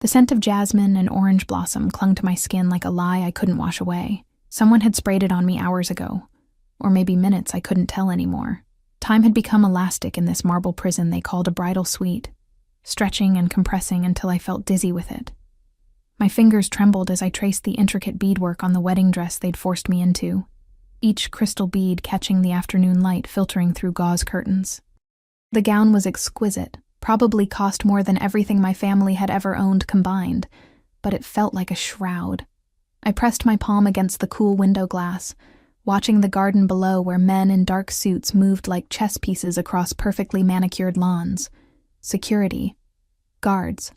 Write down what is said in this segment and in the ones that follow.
The scent of jasmine and orange blossom clung to my skin like a lie I couldn't wash away. Someone had sprayed it on me hours ago, or maybe minutes, I couldn't tell anymore. Time had become elastic in this marble prison they called a bridal suite, stretching and compressing until I felt dizzy with it. My fingers trembled as I traced the intricate beadwork on the wedding dress they'd forced me into, each crystal bead catching the afternoon light filtering through gauze curtains. The gown was exquisite, probably cost more than everything my family had ever owned combined, but it felt like a shroud. I pressed my palm against the cool window glass, watching the garden below where men in dark suits moved like chess pieces across perfectly manicured lawns. Security. Guards.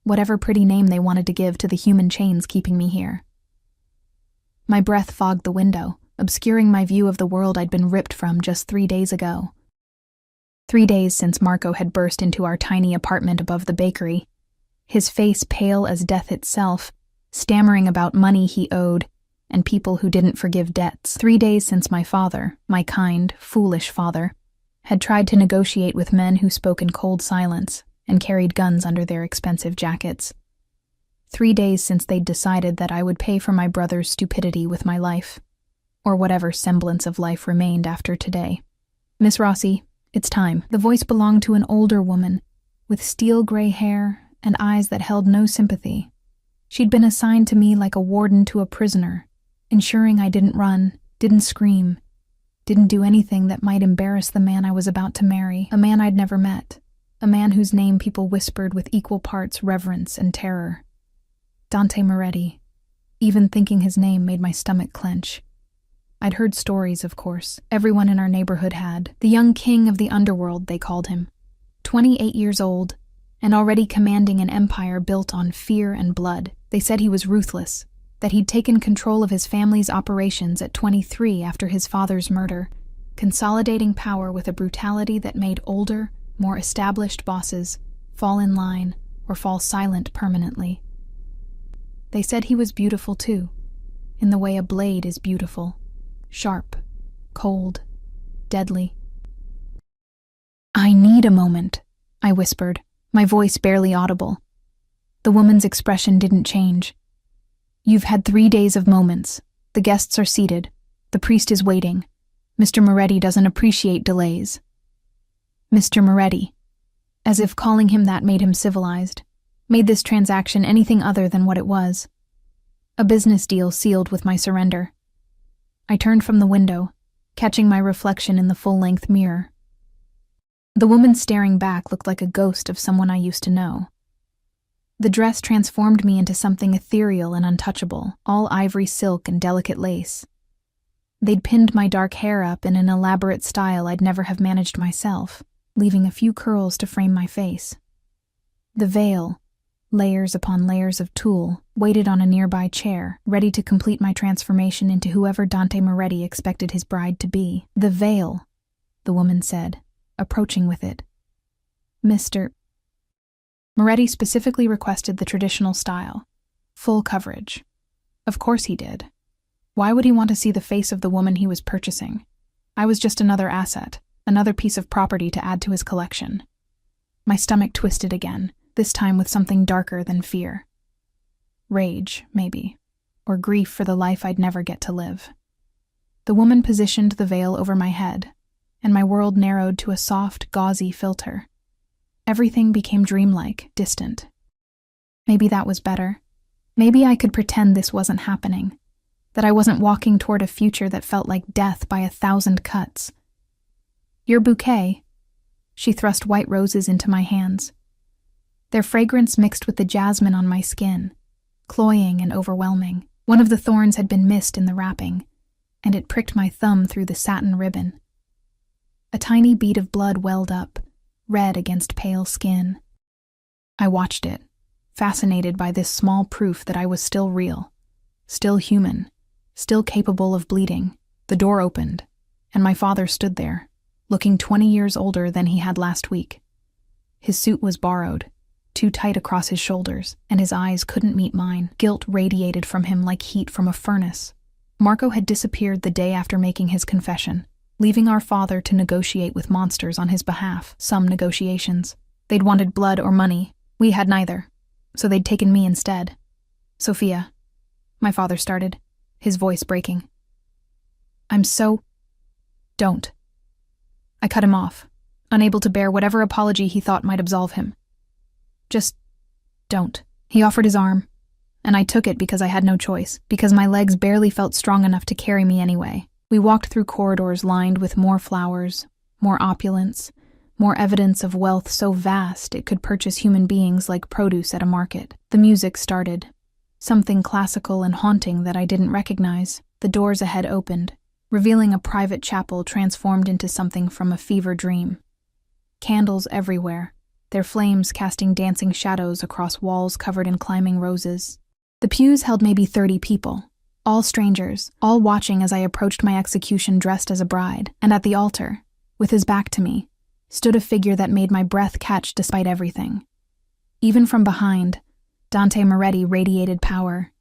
Whatever pretty name they wanted to give to the human chains keeping me here. My breath fogged the window, obscuring my view of the world I'd been ripped from just 3 days ago. 3 days since Marco had burst into our tiny apartment above the bakery, his face pale as death itself, stammering about money he owed and people who didn't forgive debts. 3 days since my father, my kind, foolish father, had tried to negotiate with men who spoke in cold silence and carried guns under their expensive jackets. 3 days since they'd decided that I would pay for my brother's stupidity with my life, or whatever semblance of life remained after today. Miss Rossi, it's time. The voice belonged to an older woman, with steel gray hair and eyes that held no sympathy. She'd been assigned to me like a warden to a prisoner, ensuring I didn't run, didn't scream, didn't do anything that might embarrass the man I was about to marry, a man I'd never met, a man whose name people whispered with equal parts reverence and terror. Dante Moretti. Even thinking his name made my stomach clench. I'd heard stories, of course. Everyone in our neighborhood had. The young king of the underworld, they called him. 28 years old, and already commanding an empire built on fear and blood. They said he was ruthless, that he'd taken control of his family's operations at 23 after his father's murder, consolidating power with a brutality that made older, more established bosses fall in line or fall silent permanently. They said he was beautiful too, in the way a blade is beautiful. Sharp, cold, deadly. "I need a moment," I whispered, my voice barely audible. The woman's expression didn't change. "You've had 3 days of moments. The guests are seated. The priest is waiting. Mr. Moretti doesn't appreciate delays." Mr. Moretti. As if calling him that made him civilized, made this transaction anything other than what it was. A business deal sealed with my surrender. I turned from the window, catching my reflection in the full-length mirror. The woman staring back looked like a ghost of someone I used to know. The dress transformed me into something ethereal and untouchable, all ivory silk and delicate lace. They'd pinned my dark hair up in an elaborate style I'd never have managed myself, leaving a few curls to frame my face. The veil, layers upon layers of tulle, waited on a nearby chair, ready to complete my transformation into whoever Dante Moretti expected his bride to be. "The veil," the woman said, approaching with it. "Mr. Moretti specifically requested the traditional style, full coverage. Of course he did. Why would he want to see the face of the woman he was purchasing? I was just another asset, another piece of property to add to his collection. My stomach twisted again, this time with something darker than fear. Rage, maybe, or grief for the life I'd never get to live. The woman positioned the veil over my head, and my world narrowed to a soft, gauzy filter. Everything became dreamlike, distant. Maybe that was better. Maybe I could pretend this wasn't happening, that I wasn't walking toward a future that felt like death by 1,000 cuts. "Your bouquet." She thrust white roses into my hands. Their fragrance mixed with the jasmine on my skin, cloying and overwhelming. One of the thorns had been missed in the wrapping, and it pricked my thumb through the satin ribbon. A tiny bead of blood welled up, red against pale skin. I watched it, fascinated by this small proof that I was still real, still human, still capable of bleeding. The door opened, and my father stood there, looking 20 years older than he had last week. His suit was borrowed, too tight across his shoulders, and his eyes couldn't meet mine. Guilt radiated from him like heat from a furnace. Marco had disappeared the day after making his confession, leaving our father to negotiate with monsters on his behalf. Some negotiations. They'd wanted blood or money. We had neither. so they'd taken me instead. Sophia, my father started, his voice breaking. Don't. I cut him off, unable to bear whatever apology he thought might absolve him. Just don't. He offered his arm, and I took it because I had no choice, because my legs barely felt strong enough to carry me anyway. We walked through corridors lined with more flowers, more opulence, more evidence of wealth so vast it could purchase human beings like produce at a market. The music started, something classical and haunting that I didn't recognize. The doors ahead opened, revealing a private chapel transformed into something from a fever dream. Candles everywhere, their flames casting dancing shadows across walls covered in climbing roses. The pews held maybe 30 people, all strangers, all watching as I approached my execution dressed as a bride. And at the altar, with his back to me, stood a figure that made my breath catch despite everything. Even from behind, Dante Moretti radiated power.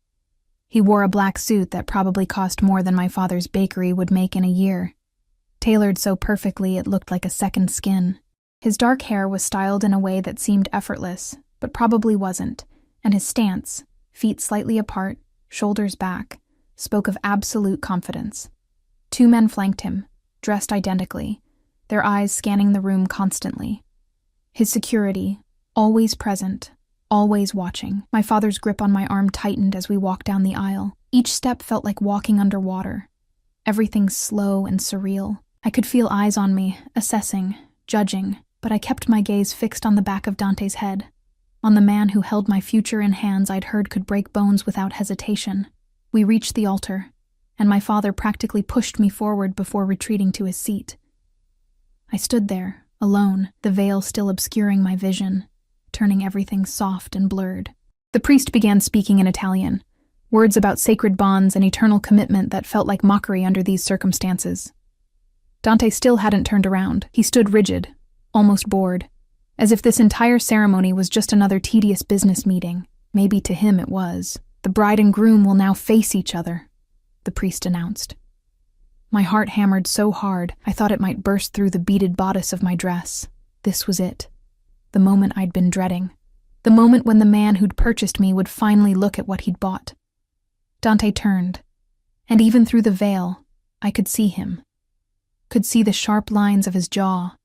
He wore a black suit that probably cost more than my father's bakery would make in a year, tailored so perfectly it looked like a second skin. His dark hair was styled in a way that seemed effortless, but probably wasn't, and his stance, feet slightly apart, shoulders back, spoke of absolute confidence. 2 men flanked him, dressed identically, their eyes scanning the room constantly. His security, always present, always watching. My father's grip on my arm tightened as we walked down the aisle. Each step felt like walking underwater. Everything slow and surreal. I could feel eyes on me, assessing, judging, but I kept my gaze fixed on the back of Dante's head, on the man who held my future in hands I'd heard could break bones without hesitation. We reached the altar, and my father practically pushed me forward before retreating to his seat. I stood there, alone, the veil still obscuring my vision, turning everything soft and blurred. The priest began speaking in Italian, words about sacred bonds and eternal commitment that felt like mockery under these circumstances. Dante still hadn't turned around. He stood rigid, almost bored, as if this entire ceremony was just another tedious business meeting. Maybe to him it was. The bride and groom will now face each other, the priest announced. My heart hammered so hard, I thought it might burst through the beaded bodice of my dress. This was it. The moment I'd been dreading. The moment when the man who'd purchased me would finally look at what he'd bought. Dante turned, and even through the veil, I could see him. Could see the sharp lines of his jaw,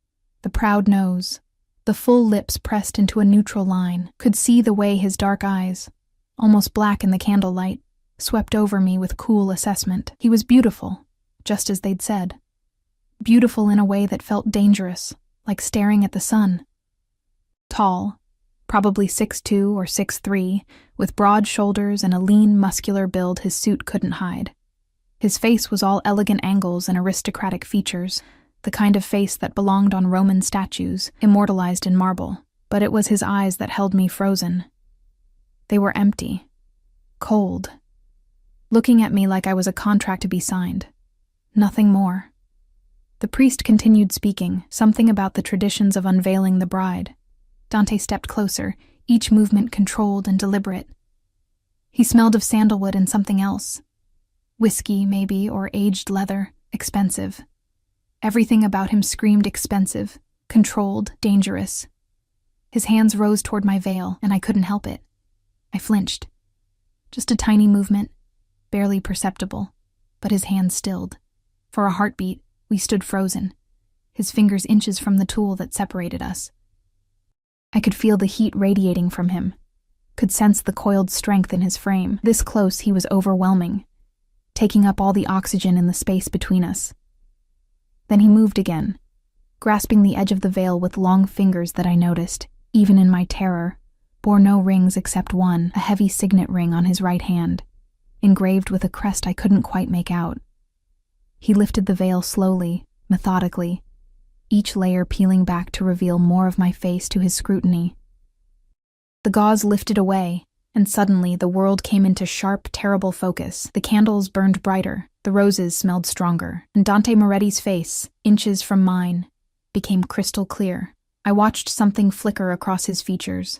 the proud nose, the full lips pressed into a neutral line. Could see the way his dark eyes, almost black in the candlelight, swept over me with cool assessment. He was beautiful, just as they'd said. Beautiful in a way that felt dangerous, like staring at the sun. Tall, probably 6'2" or 6'3", with broad shoulders and a lean, muscular build his suit couldn't hide. His face was all elegant angles and aristocratic features, the kind of face that belonged on Roman statues, immortalized in marble. But it was his eyes that held me frozen. They were empty, cold, looking at me like I was a contract to be signed. Nothing more. The priest continued speaking, something about the traditions of unveiling the bride. Dante stepped closer, each movement controlled and deliberate. He smelled of sandalwood and something else. Whiskey, maybe, or aged leather, expensive. Everything about him screamed expensive, controlled, dangerous. His hands rose toward my veil, and I couldn't help it. I flinched. Just a tiny movement, barely perceptible, but his hands stilled. For a heartbeat, we stood frozen, his fingers inches from the tool that separated us. I could feel the heat radiating from him, could sense the coiled strength in his frame. This close, he was overwhelming, taking up all the oxygen in the space between us. Then he moved again, grasping the edge of the veil with long fingers that I noticed, even in my terror, bore no rings except one, a heavy signet ring on his right hand, engraved with a crest I couldn't quite make out. He lifted the veil slowly, methodically, each layer peeling back to reveal more of my face to his scrutiny. The gauze lifted away, and suddenly the world came into sharp, terrible focus. The candles burned brighter, the roses smelled stronger, and Dante Moretti's face, inches from mine, became crystal clear. I watched something flicker across his features.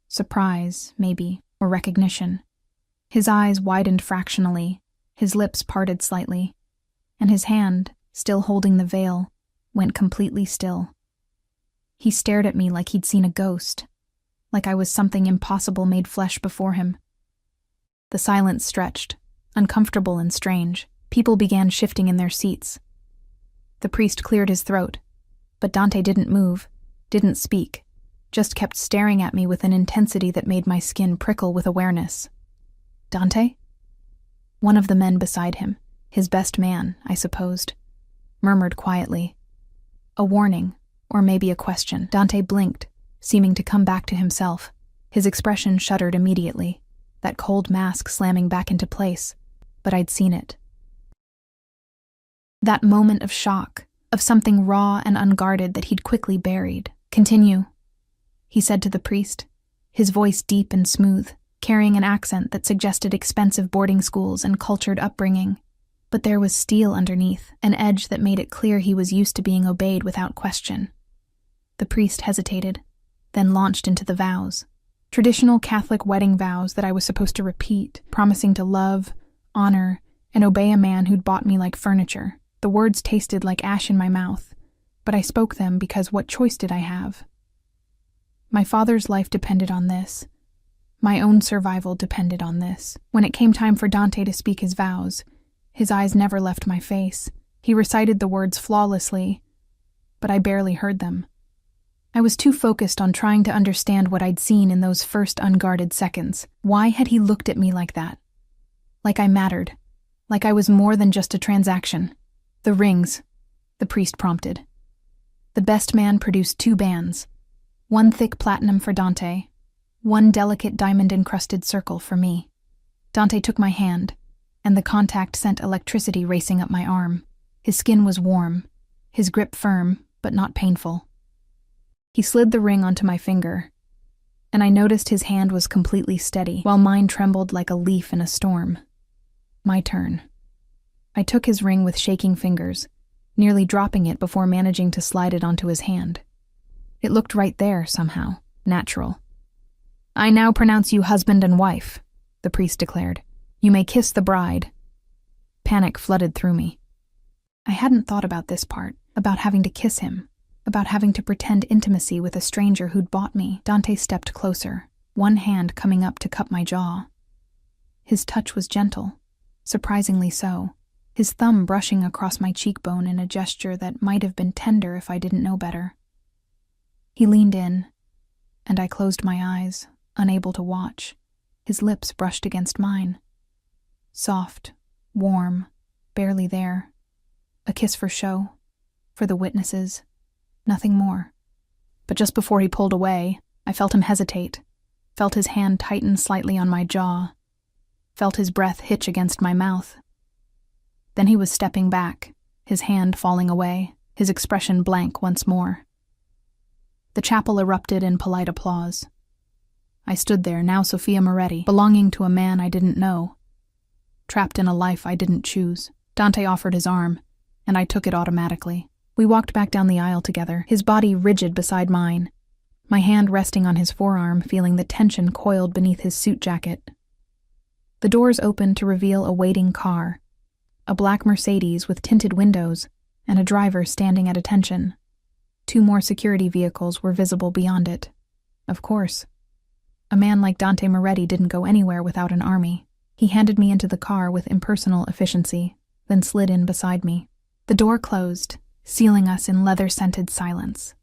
Surprise, maybe, or recognition. His eyes widened fractionally, his lips parted slightly, and his hand, still holding the veil, went completely still. He stared at me like he'd seen a ghost. like I was something impossible made flesh before him. The silence stretched, uncomfortable and strange. People began shifting in their seats. The priest cleared his throat, but Dante didn't move, didn't speak, just kept staring at me with an intensity that made my skin prickle with awareness. Dante? One of the men beside him, his best man, I supposed, murmured quietly. A warning, or maybe a question. Dante blinked, seeming to come back to himself. His expression shuddered immediately, that cold mask slamming back into place, but I'd seen it. That moment of shock, of something raw and unguarded that he'd quickly buried. Continue, he said to the priest, his voice deep and smooth, carrying an accent that suggested expensive boarding schools and cultured upbringing. But there was steel underneath, an edge that made it clear he was used to being obeyed without question. The priest hesitated, then launched into the vows. Traditional Catholic wedding vows that I was supposed to repeat, promising to love, honor, and obey a man who'd bought me like furniture. The words tasted like ash in my mouth, but I spoke them because what choice did I have? My father's life depended on this. My own survival depended on this. When it came time for Dante to speak his vows, his eyes never left my face. He recited the words flawlessly, but I barely heard them. I was too focused on trying to understand what I'd seen in those first unguarded seconds. Why had he looked at me like that? Like I mattered. Like I was more than just a transaction. The rings, the priest prompted. The best man produced 2 bands. 1 thick platinum for Dante, 1 delicate diamond-encrusted circle for me. Dante took my hand, and the contact sent electricity racing up my arm. His skin was warm, his grip firm, but not painful. He slid the ring onto my finger, and I noticed his hand was completely steady, while mine trembled like a leaf in a storm. My turn. I took his ring with shaking fingers, nearly dropping it before managing to slide it onto his hand. It looked right there, somehow, natural. "I now pronounce you husband and wife," the priest declared. "You may kiss the bride." Panic flooded through me. I hadn't thought about this part, about having to kiss him, about having to pretend intimacy with a stranger who'd bought me. Dante stepped closer, one hand coming up to cup my jaw. His touch was gentle, surprisingly so, his thumb brushing across my cheekbone in a gesture that might have been tender if I didn't know better. He leaned in, and I closed my eyes, unable to watch. His lips brushed against mine. Soft, warm, barely there. A kiss for show, for the witnesses, nothing more. But just before he pulled away, I felt him hesitate, felt his hand tighten slightly on my jaw, felt his breath hitch against my mouth. Then he was stepping back, his hand falling away, his expression blank once more. The chapel erupted in polite applause. I stood there, now Sophia Moretti, belonging to a man I didn't know, trapped in a life I didn't choose. Dante offered his arm, and I took it automatically. We walked back down the aisle together, his body rigid beside mine, my hand resting on his forearm, feeling the tension coiled beneath his suit jacket. The doors opened to reveal a waiting car, a black Mercedes with tinted windows, and a driver standing at attention. 2 more security vehicles were visible beyond it. Of course. A man like Dante Moretti didn't go anywhere without an army. He handed me into the car with impersonal efficiency, then slid in beside me. The door closed, sealing us in leather-scented silence.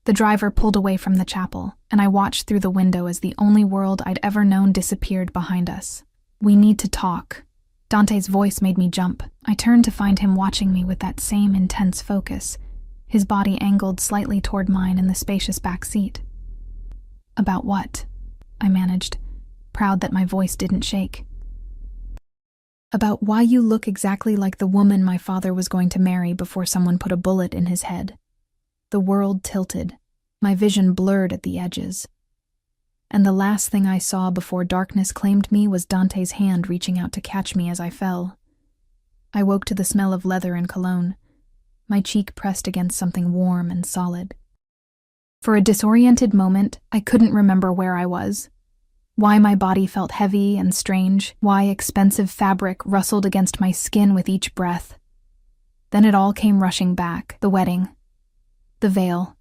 The driver pulled away from the chapel, and I watched through the window as the only world I'd ever known disappeared behind us. "We need to talk." Dante's voice made me jump. I turned to find him watching me with that same intense focus, his body angled slightly toward mine in the spacious back seat. "About what?" I managed, proud that my voice didn't shake. "About why you look exactly like the woman my father was going to marry before someone put a bullet in his head." The world tilted, my vision blurred at the edges. And the last thing I saw before darkness claimed me was Dante's hand reaching out to catch me as I fell. I woke to the smell of leather and cologne, my cheek pressed against something warm and solid. For a disoriented moment, I couldn't remember where I was, why my body felt heavy and strange, why expensive fabric rustled against my skin with each breath. Then it all came rushing back, the wedding, the veil,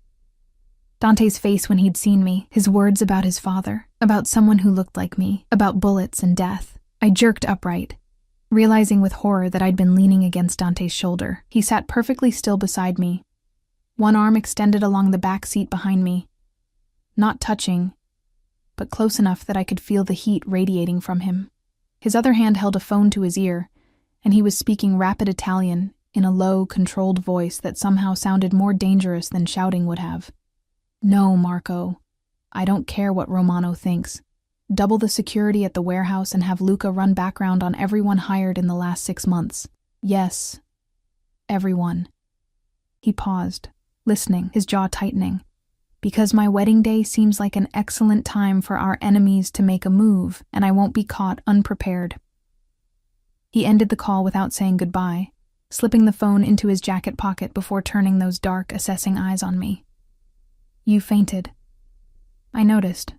Dante's face when he'd seen me, his words about his father, about someone who looked like me, about bullets and death. I jerked upright, realizing with horror that I'd been leaning against Dante's shoulder. He sat perfectly still beside me, one arm extended along the back seat behind me, not touching, but close enough that I could feel the heat radiating from him. His other hand held a phone to his ear, and he was speaking rapid Italian in a low, controlled voice that somehow sounded more dangerous than shouting would have. "No, Marco. I don't care what Romano thinks. Double the security at the warehouse and have Luca run background on everyone hired in the last 6 months. Yes, everyone." He paused, listening, his jaw tightening. "Because my wedding day seems like an excellent time for our enemies to make a move, and I won't be caught unprepared." He ended the call without saying goodbye, slipping the phone into his jacket pocket before turning those dark, assessing eyes on me. "You fainted." I noticed.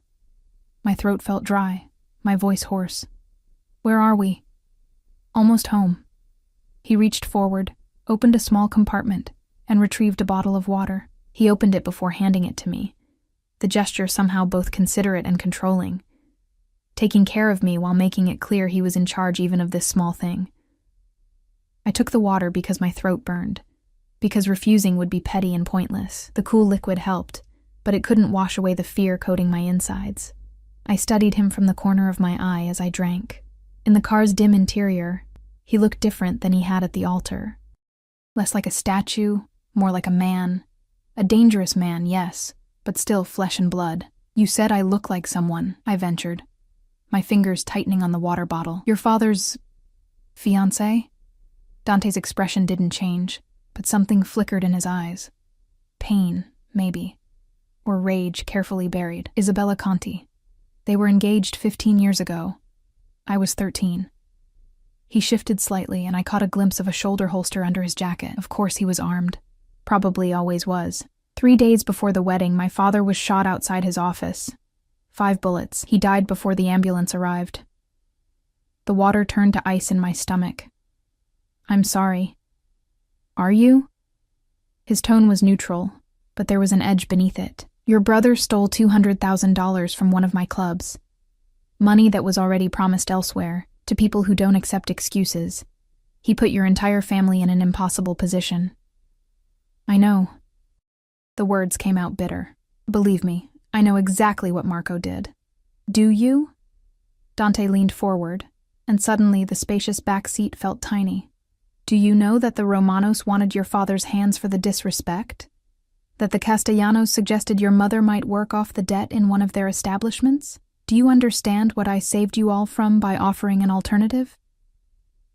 My throat felt dry, my voice hoarse. "Where are we?" "Almost home." He reached forward, opened a small compartment, and retrieved a bottle of water. He opened it before handing it to me, the gesture somehow both considerate and controlling, taking care of me while making it clear he was in charge even of this small thing. I took the water because my throat burned, because refusing would be petty and pointless. The cool liquid helped, but it couldn't wash away the fear coating my insides. I studied him from the corner of my eye as I drank. In the car's dim interior, he looked different than he had at the altar. Less like a statue, more like a man. A dangerous man, yes, but still flesh and blood. "You said I look like someone," I ventured, my fingers tightening on the water bottle. "Your father's fiancé?" Dante's expression didn't change, but something flickered in his eyes. Pain, maybe, or rage carefully buried. "Isabella Conti. They were engaged 15 years ago. I was 13. He shifted slightly, and I caught a glimpse of a shoulder holster under his jacket. Of course he was armed. Probably always was. 3 days before the wedding, my father was shot outside his office. 5 bullets. He died before the ambulance arrived." The water turned to ice in my stomach. "I'm sorry." "Are you?" His tone was neutral, but there was an edge beneath it. "Your brother stole $200,000 from one of my clubs. Money that was already promised elsewhere, to people who don't accept excuses. He put your entire family in an impossible position." "I know." The words came out bitter. "Believe me, I know exactly what Marco did." "Do you?" Dante leaned forward, and suddenly the spacious back seat felt tiny. "Do you know that the Romanos wanted your father's hands for the disrespect? That the Castellanos suggested your mother might work off the debt in one of their establishments? Do you understand what I saved you all from by offering an alternative?"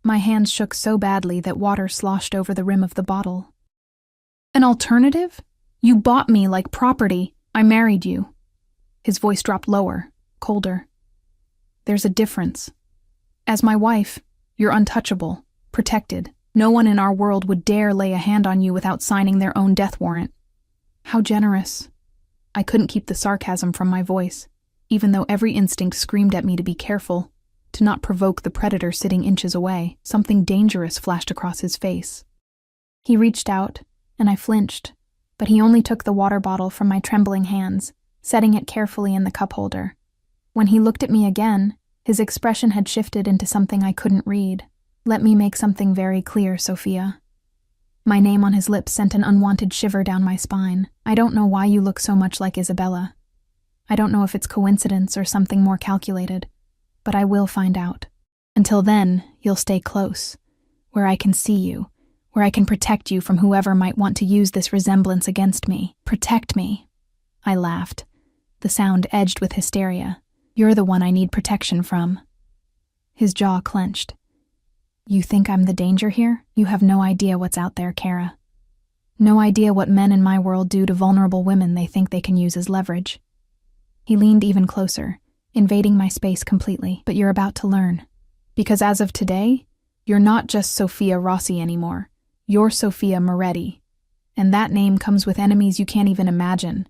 My hands shook so badly that water sloshed over the rim of the bottle. "An alternative? You bought me like property. I married you." His voice dropped lower, colder. "There's a difference. As my wife, you're untouchable, protected. No one in our world would dare lay a hand on you without signing their own death warrant." "How generous." I couldn't keep the sarcasm from my voice, even though every instinct screamed at me to be careful, to not provoke the predator sitting inches away. Something dangerous flashed across his face. He reached out, and I flinched, but he only took the water bottle from my trembling hands, setting it carefully in the cup holder. When he looked at me again, his expression had shifted into something I couldn't read. "Let me make something very clear, Sophia." My name on his lips sent an unwanted shiver down my spine. "I don't know why you look so much like Isabella. I don't know if it's coincidence or something more calculated, but I will find out. Until then, you'll stay close, where I can see you, where I can protect you from whoever might want to use this resemblance against me. Protect me." I laughed, the sound edged with hysteria. "You're the one I need protection from." His jaw clenched. "You think I'm the danger here? You have no idea what's out there, Kara. No idea what men in my world do to vulnerable women they think they can use as leverage." He leaned even closer, invading my space completely. "But you're about to learn. Because as of today, you're not just Sophia Rossi anymore. You're Sophia Moretti. And that name comes with enemies you can't even imagine."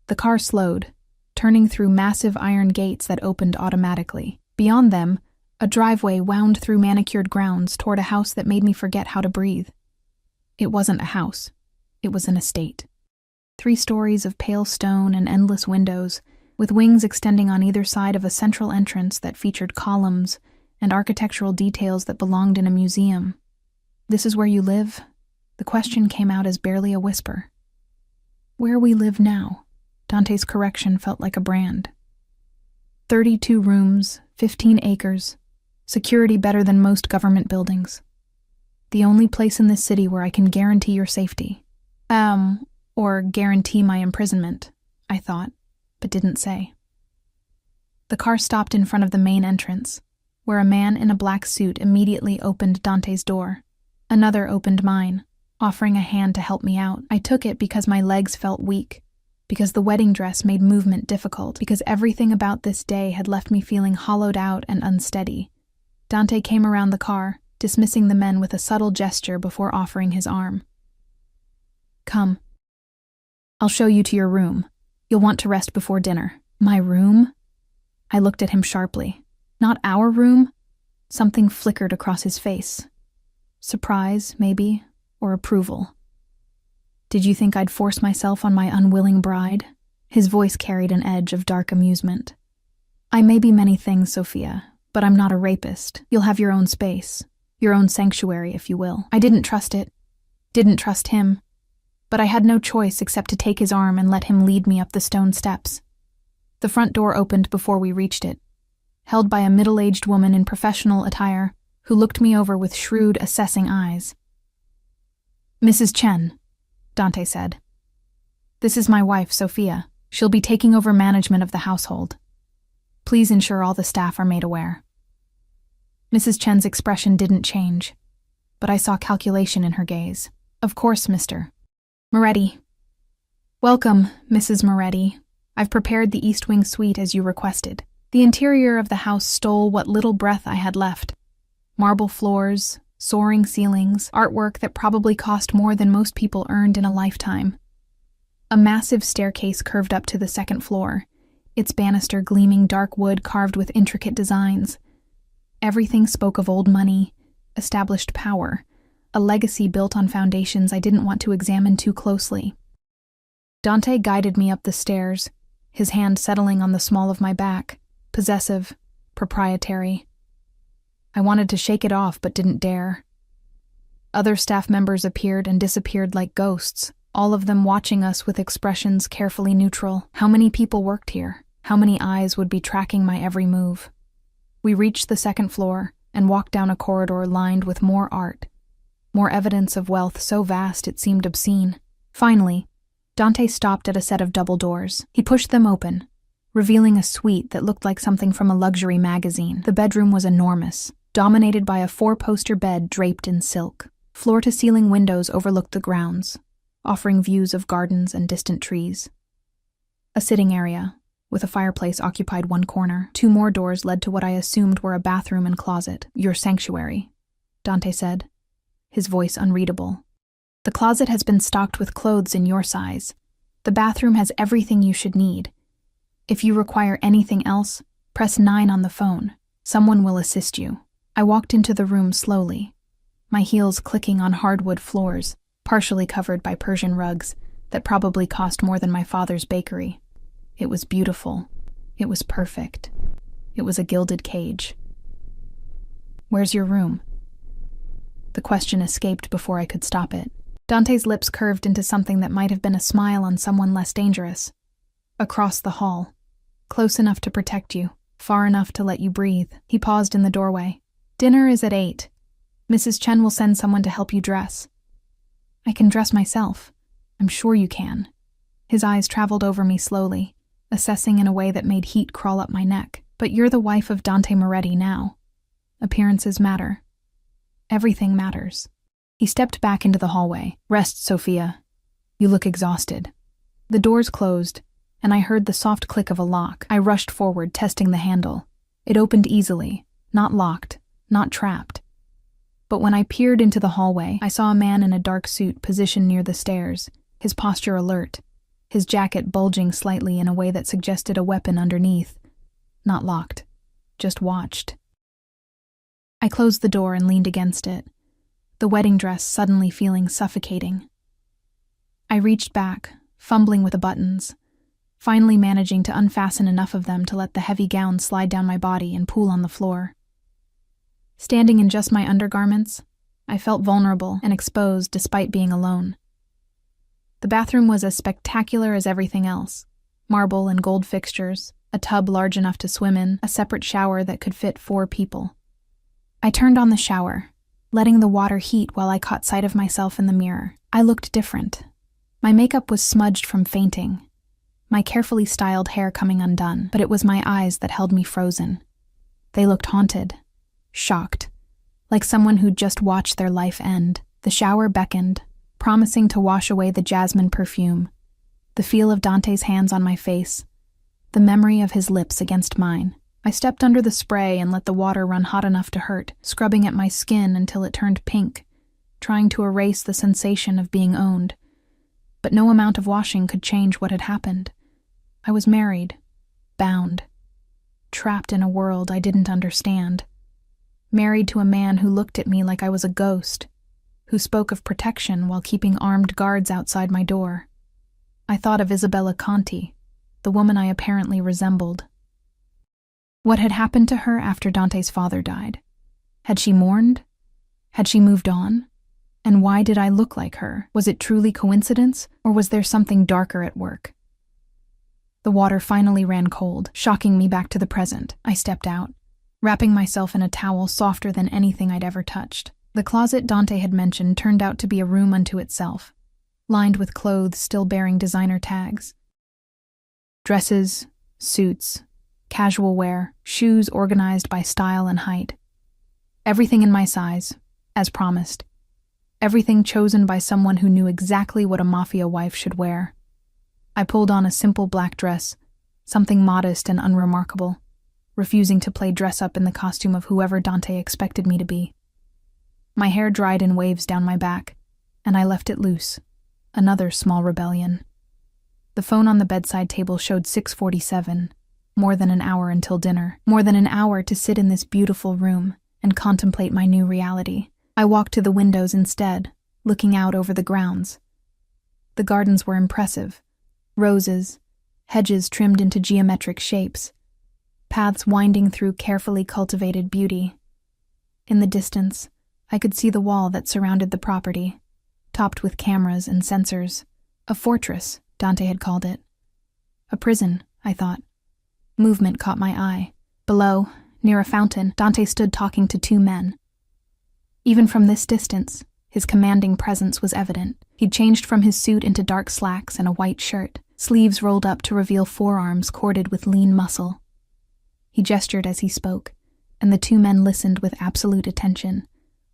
The car slowed, turning through massive iron gates that opened automatically. Beyond them, a driveway wound through manicured grounds toward a house that made me forget how to breathe. It wasn't a house. It was an estate. 3 stories of pale stone and endless windows, with wings extending on either side of a central entrance that featured columns and architectural details that belonged in a museum. "This is where you live?" The question came out as barely a whisper. "Where we live now." Dante's correction felt like a brand. 32 rooms, 15 acres, security better than most government buildings. The only place in this city where I can guarantee your safety. Or guarantee my imprisonment, I thought, but didn't say. The car stopped in front of the main entrance, where a man in a black suit immediately opened Dante's door. Another opened mine, offering a hand to help me out. I took it because my legs felt weak, because the wedding dress made movement difficult, because everything about this day had left me feeling hollowed out and unsteady. Dante came around the car, dismissing the men with a subtle gesture before offering his arm. "Come. I'll show you to your room. You'll want to rest before dinner." "My room?" I looked at him sharply. "Not our room?" Something flickered across his face. Surprise, maybe, or approval. "Did you think I'd force myself on my unwilling bride?" His voice carried an edge of dark amusement. "I may be many things, Sophia, but I'm not a rapist. You'll have your own space, your own sanctuary, if you will." I didn't trust it, didn't trust him, but I had no choice except to take his arm and let him lead me up the stone steps. The front door opened before we reached it, held by a middle-aged woman in professional attire who looked me over with shrewd, assessing eyes. "Mrs. Chen," Dante said. "This is my wife, Sophia. She'll be taking over management of the household. Please ensure all the staff are made aware." Mrs. Chen's expression didn't change, but I saw calculation in her gaze. "Of course, Mr. Moretti." "Welcome, Mrs. Moretti. I've prepared the East Wing suite as you requested." The interior of the house stole what little breath I had left. Marble floors, soaring ceilings, artwork that probably cost more than most people earned in a lifetime. A massive staircase curved up to the second floor, its banister gleaming dark wood carved with intricate designs. Everything spoke of old money, established power, a legacy built on foundations I didn't want to examine too closely. Dante guided me up the stairs, his hand settling on the small of my back, possessive, proprietary. I wanted to shake it off but didn't dare. Other staff members appeared and disappeared like ghosts, all of them watching us with expressions carefully neutral. How many people worked here? How many eyes would be tracking my every move? We reached the second floor and walked down a corridor lined with more art, more evidence of wealth so vast it seemed obscene. Finally, Dante stopped at a set of double doors. He pushed them open, revealing a suite that looked like something from a luxury magazine. The bedroom was enormous, dominated by a 4-poster bed draped in silk. Floor-to-ceiling windows overlooked the grounds, offering views of gardens and distant trees. A sitting area, with a fireplace, occupied one corner. 2 more doors led to what I assumed were a bathroom and closet. "Your sanctuary," Dante said, his voice unreadable. "The closet has been stocked with clothes in your size. The bathroom has everything you should need. If you require anything else, press 9 on the phone. Someone will assist you." I walked into the room slowly, my heels clicking on hardwood floors, partially covered by Persian rugs that probably cost more than my father's bakery. It was beautiful. It was perfect. It was a gilded cage. "Where's your room?" The question escaped before I could stop it. Dante's lips curved into something that might have been a smile on someone less dangerous. "Across the hall. Close enough to protect you, far enough to let you breathe." He paused in the doorway. "Dinner is at 8. Mrs. Chen will send someone to help you dress." "I can dress myself. I'm sure you can." His eyes traveled over me slowly, assessing in a way that made heat crawl up my neck. "But you're the wife of Dante Moretti now. Appearances matter. Everything matters." He stepped back into the hallway. "Rest, Sophia. You look exhausted." The doors closed, and I heard the soft click of a lock. I rushed forward, testing the handle. It opened easily, not locked, not trapped. But when I peered into the hallway, I saw a man in a dark suit positioned near the stairs, his posture alert, his jacket bulging slightly in a way that suggested a weapon underneath. Not locked, just watched. I closed the door and leaned against it, the wedding dress suddenly feeling suffocating. I reached back, fumbling with the buttons, finally managing to unfasten enough of them to let the heavy gown slide down my body and pool on the floor. Standing in just my undergarments, I felt vulnerable and exposed despite being alone. The bathroom was as spectacular as everything else. Marble and gold fixtures, a tub large enough to swim in, a separate shower that could fit 4 people. I turned on the shower, letting the water heat while I caught sight of myself in the mirror. I looked different. My makeup was smudged from fainting, my carefully styled hair coming undone, but it was my eyes that held me frozen. They looked haunted, shocked, like someone who'd just watched their life end. The shower beckoned, promising to wash away the jasmine perfume, the feel of Dante's hands on my face, the memory of his lips against mine. I stepped under the spray and let the water run hot enough to hurt, scrubbing at my skin until it turned pink, trying to erase the sensation of being owned. But no amount of washing could change what had happened. I was married, bound, trapped in a world I didn't understand. Married to a man who looked at me like I was a ghost, who spoke of protection while keeping armed guards outside my door. I thought of Isabella Conti, the woman I apparently resembled. What had happened to her after Dante's father died? Had she mourned? Had she moved on? And why did I look like her? Was it truly coincidence, or was there something darker at work? The water finally ran cold, shocking me back to the present. I stepped out, wrapping myself in a towel softer than anything I'd ever touched. The closet Dante had mentioned turned out to be a room unto itself, lined with clothes still bearing designer tags. Dresses, suits, casual wear, shoes organized by style and height. Everything in my size, as promised. Everything chosen by someone who knew exactly what a Mafia wife should wear. I pulled on a simple black dress, something modest and unremarkable, refusing to play dress-up in the costume of whoever Dante expected me to be. My hair dried in waves down my back, and I left it loose. Another small rebellion. The phone on the bedside table showed 6:47, more than an hour until dinner, more than an hour to sit in this beautiful room and contemplate my new reality. I walked to the windows instead, looking out over the grounds. The gardens were impressive. Roses, hedges trimmed into geometric shapes, paths winding through carefully cultivated beauty. In the distance, I could see the wall that surrounded the property, topped with cameras and sensors. A fortress, Dante had called it. A prison, I thought. Movement caught my eye. Below, near a fountain, Dante stood talking to 2 men. Even from this distance, his commanding presence was evident. He'd changed from his suit into dark slacks and a white shirt, sleeves rolled up to reveal forearms corded with lean muscle. He gestured as he spoke, and the 2 men listened with absolute attention,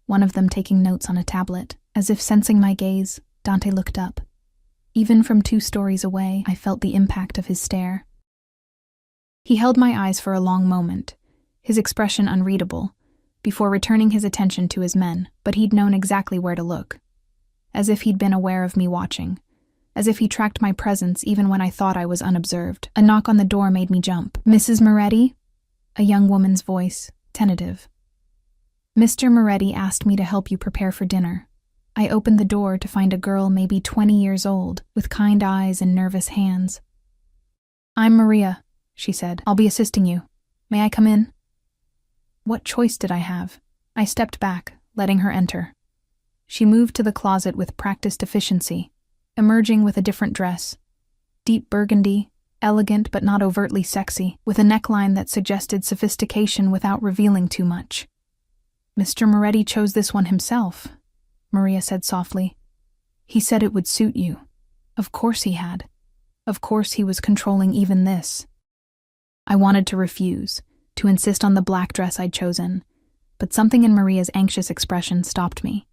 one of them taking notes on a tablet. As if sensing my gaze, Dante looked up. Even from 2 stories away, I felt the impact of his stare. He held my eyes for a long moment, his expression unreadable, before returning his attention to his men, but he'd known exactly where to look. As if he'd been aware of me watching. As if he tracked my presence even when I thought I was unobserved. A knock on the door made me jump. "Mrs. Moretti?" A young woman's voice, tentative. "Mr. Moretti asked me to help you prepare for dinner." I opened the door to find a girl maybe 20 years old, with kind eyes and nervous hands. "I'm Maria," she said. "I'll be assisting you. May I come in?" What choice did I have? I stepped back, letting her enter. She moved to the closet with practiced efficiency, emerging with a different dress. Deep burgundy, elegant but not overtly sexy, with a neckline that suggested sophistication without revealing too much. "Mr. Moretti chose this one himself," Maria said softly. "He said it would suit you. Of course he had. Of course he was controlling even this." I wanted to refuse, to insist on the black dress I'd chosen, but something in Maria's anxious expression stopped me.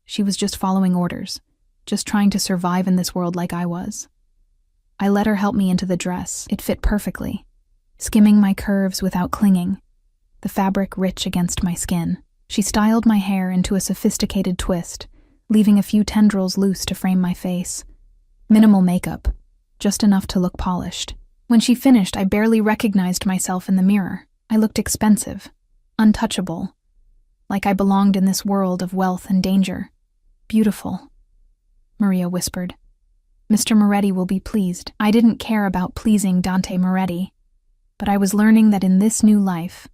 She was just following orders, just trying to survive in this world like I was. I let her help me into the dress. It fit perfectly, skimming my curves without clinging, the fabric rich against my skin. She styled my hair into a sophisticated twist, leaving a few tendrils loose to frame my face. Minimal makeup, just enough to look polished. When she finished, I barely recognized myself in the mirror. I looked expensive, untouchable, like I belonged in this world of wealth and danger. "Beautiful," Maria whispered. Mr. Moretti will be pleased. I didn't care about pleasing Dante Moretti, but I was learning that in this new life,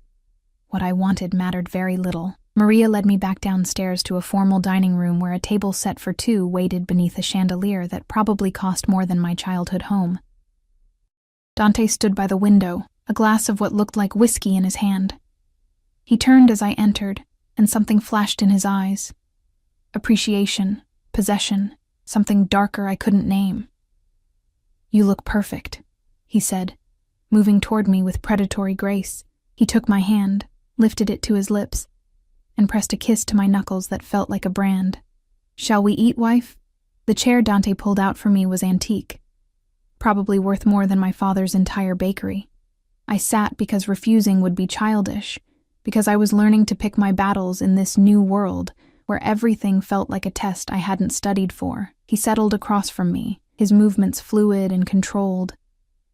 what I wanted mattered very little. Maria led me back downstairs to a formal dining room where a table set for two waited beneath a chandelier that probably cost more than my childhood home. Dante stood by the window, a glass of what looked like whiskey in his hand. He turned as I entered, and something flashed in his eyes. Appreciation, possession, something darker I couldn't name. "You look perfect," he said, moving toward me with predatory grace. He took my hand, lifted it to his lips, and pressed a kiss to my knuckles that felt like a brand. "Shall we eat, wife?" The chair Dante pulled out for me was antique, probably worth more than my father's entire bakery. I sat because refusing would be childish, because I was learning to pick my battles in this new world where everything felt like a test I hadn't studied for. He settled across from me, his movements fluid and controlled,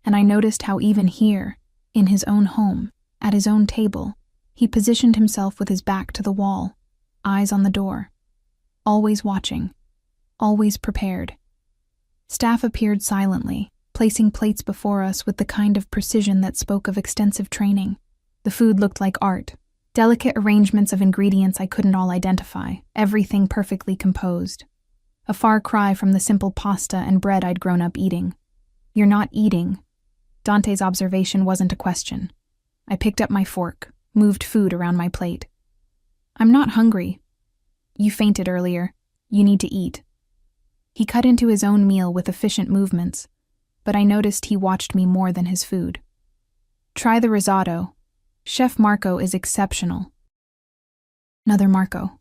and I noticed how even here, in his own home, at his own table, he positioned himself with his back to the wall, eyes on the door, always watching, always prepared. Staff appeared silently, placing plates before us with the kind of precision that spoke of extensive training. The food looked like art, delicate arrangements of ingredients I couldn't all identify, everything perfectly composed. A far cry from the simple pasta and bread I'd grown up eating. "You're not eating." Dante's observation wasn't a question. I picked up my fork, moved food around my plate. "I'm not hungry. You fainted earlier. You need to eat." He cut into his own meal with efficient movements, but I noticed he watched me more than his food. "Try the risotto. Chef Marco is exceptional." "Another Marco."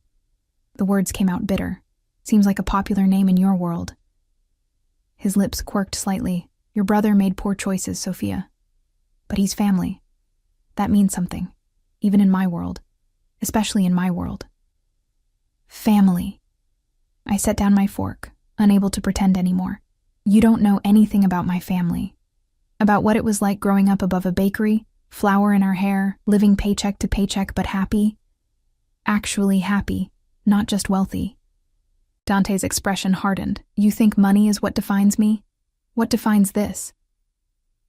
The words came out bitter. "Seems like a popular name in your world." His lips quirked slightly. "Your brother made poor choices, Sophia. But he's family. That means something, even in my world, especially in my world." Family. I set down my fork, unable to pretend anymore. "You don't know anything about my family. About what it was like growing up above a bakery, flour in our hair, living paycheck to paycheck but happy. Actually happy, not just wealthy." Dante's expression hardened. "You think money is what defines me? What defines this?"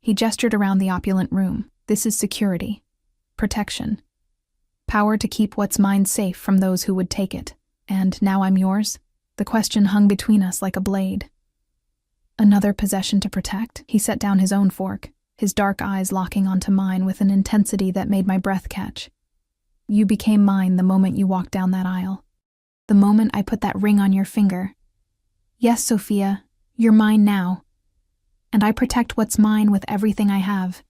He gestured around the opulent room. "This is security, protection, power to keep what's mine safe from those who would take it. And now I'm yours?" The question hung between us like a blade. "Another possession to protect?" He set down his own fork, his dark eyes locking onto mine with an intensity that made my breath catch. "You became mine the moment you walked down that aisle. The moment I put that ring on your finger. Yes, Sophia, you're mine now. And I protect what's mine with everything I have."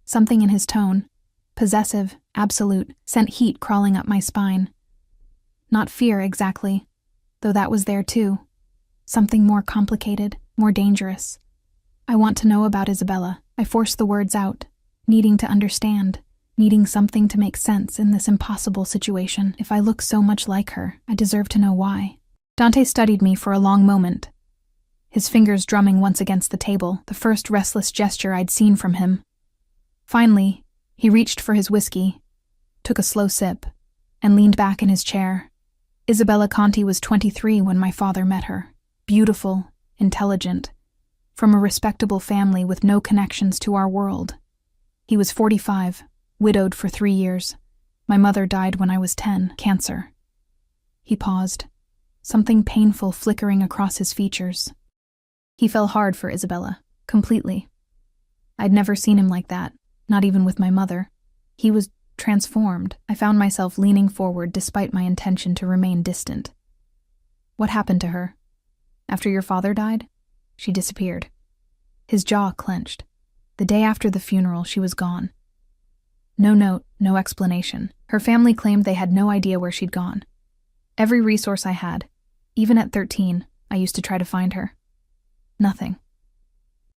Something in his tone, possessive, absolute, sent heat crawling up my spine. Not fear exactly, though that was there too. Something more complicated, more dangerous. "I want to know about Isabella." I forced the words out, needing to understand, needing something to make sense in this impossible situation. If I look so much like her, I deserve to know why. Dante studied me for a long moment, his fingers drumming once against the table, the first restless gesture I'd seen from him. Finally, he reached for his whiskey, took a slow sip, and leaned back in his chair. "Isabella Conti was 23 when my father met her. Beautiful, intelligent, from a respectable family with no connections to our world. He was 45, widowed for 3 years. My mother died when I was 10, cancer." He paused, something painful flickering across his features. He fell hard for Isabella, completely. I'd never seen him like that, not even with my mother. He was transformed. I found myself leaning forward despite my intention to remain distant. "What happened to her? After your father died?" "She disappeared." His jaw clenched. "The day after the funeral, she was gone. No note, no explanation. Her family claimed they had no idea where she'd gone. Every resource I had, even at 13, I used to try to find her. Nothing.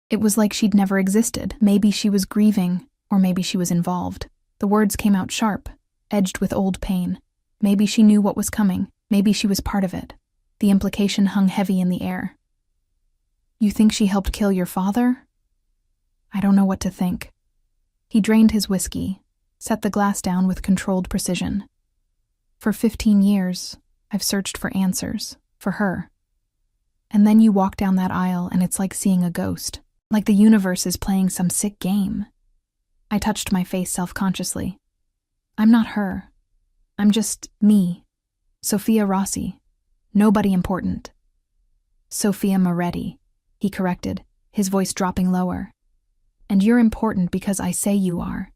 It was like she'd never existed. Maybe she was grieving, or maybe she was involved." The words came out sharp, edged with old pain. Maybe she knew what was coming. Maybe she was part of it. The implication hung heavy in the air. "You think she helped kill your father?" I don't know what to think. He drained his whiskey, set the glass down with controlled precision. "For 15 years, I've searched for answers, for her. And then you walk down that aisle and it's like seeing a ghost. Like the universe is playing some sick game. I touched my face self-consciously. I'm not her. I'm just me. Sophia Rossi. Nobody important. Sophia Moretti, he corrected, his voice dropping lower. And you're important because I say you are.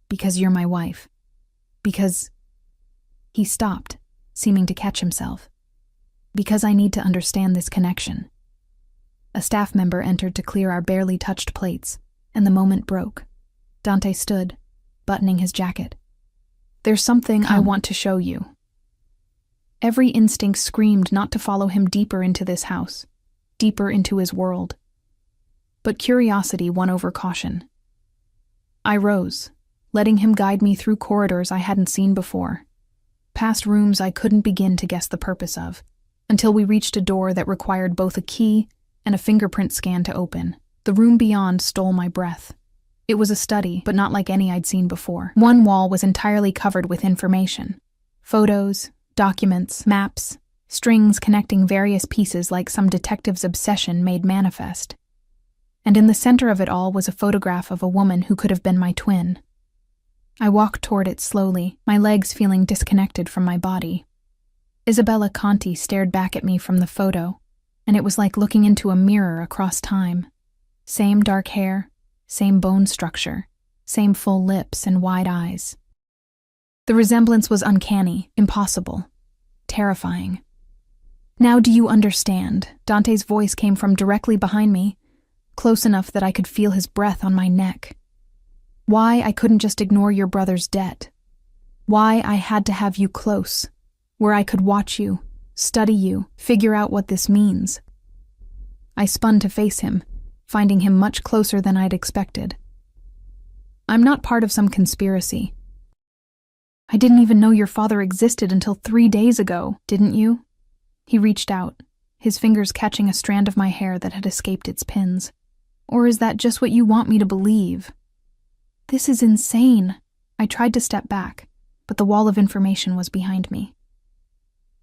Because you're my wife. Because... He stopped, seeming to catch himself. Because I need to understand this connection. A staff member entered to clear our barely touched plates, and the moment broke. Dante stood, buttoning his jacket. There's something I want to show you. Every instinct screamed not to follow him deeper into this house, deeper into his world. But curiosity won over caution. I rose, letting him guide me through corridors I hadn't seen before, past rooms I couldn't begin to guess the purpose of, until we reached a door that required both a key and a fingerprint scan to open. The room beyond stole my breath. It was a study, but not like any I'd seen before. One wall was entirely covered with information. Photos, documents, maps, strings connecting various pieces like some detective's obsession made manifest. And in the center of it all was a photograph of a woman who could have been my twin. I walked toward it slowly, my legs feeling disconnected from my body. Isabella Conti stared back at me from the photo, and it was like looking into a mirror across time. Same dark hair, same bone structure, same full lips and wide eyes. The resemblance was uncanny, impossible, terrifying. Now do you understand? Dante's voice came from directly behind me, close enough that I could feel his breath on my neck. Why I couldn't just ignore your brother's debt. Why I had to have you close, where I could watch you, study you, figure out what this means. I spun to face him, finding him much closer than I'd expected. I'm not part of some conspiracy. I didn't even know your father existed until 3 days ago, didn't you? He reached out, his fingers catching a strand of my hair that had escaped its pins. Or is that just what you want me to believe? This is insane. I tried to step back, but the wall of information was behind me.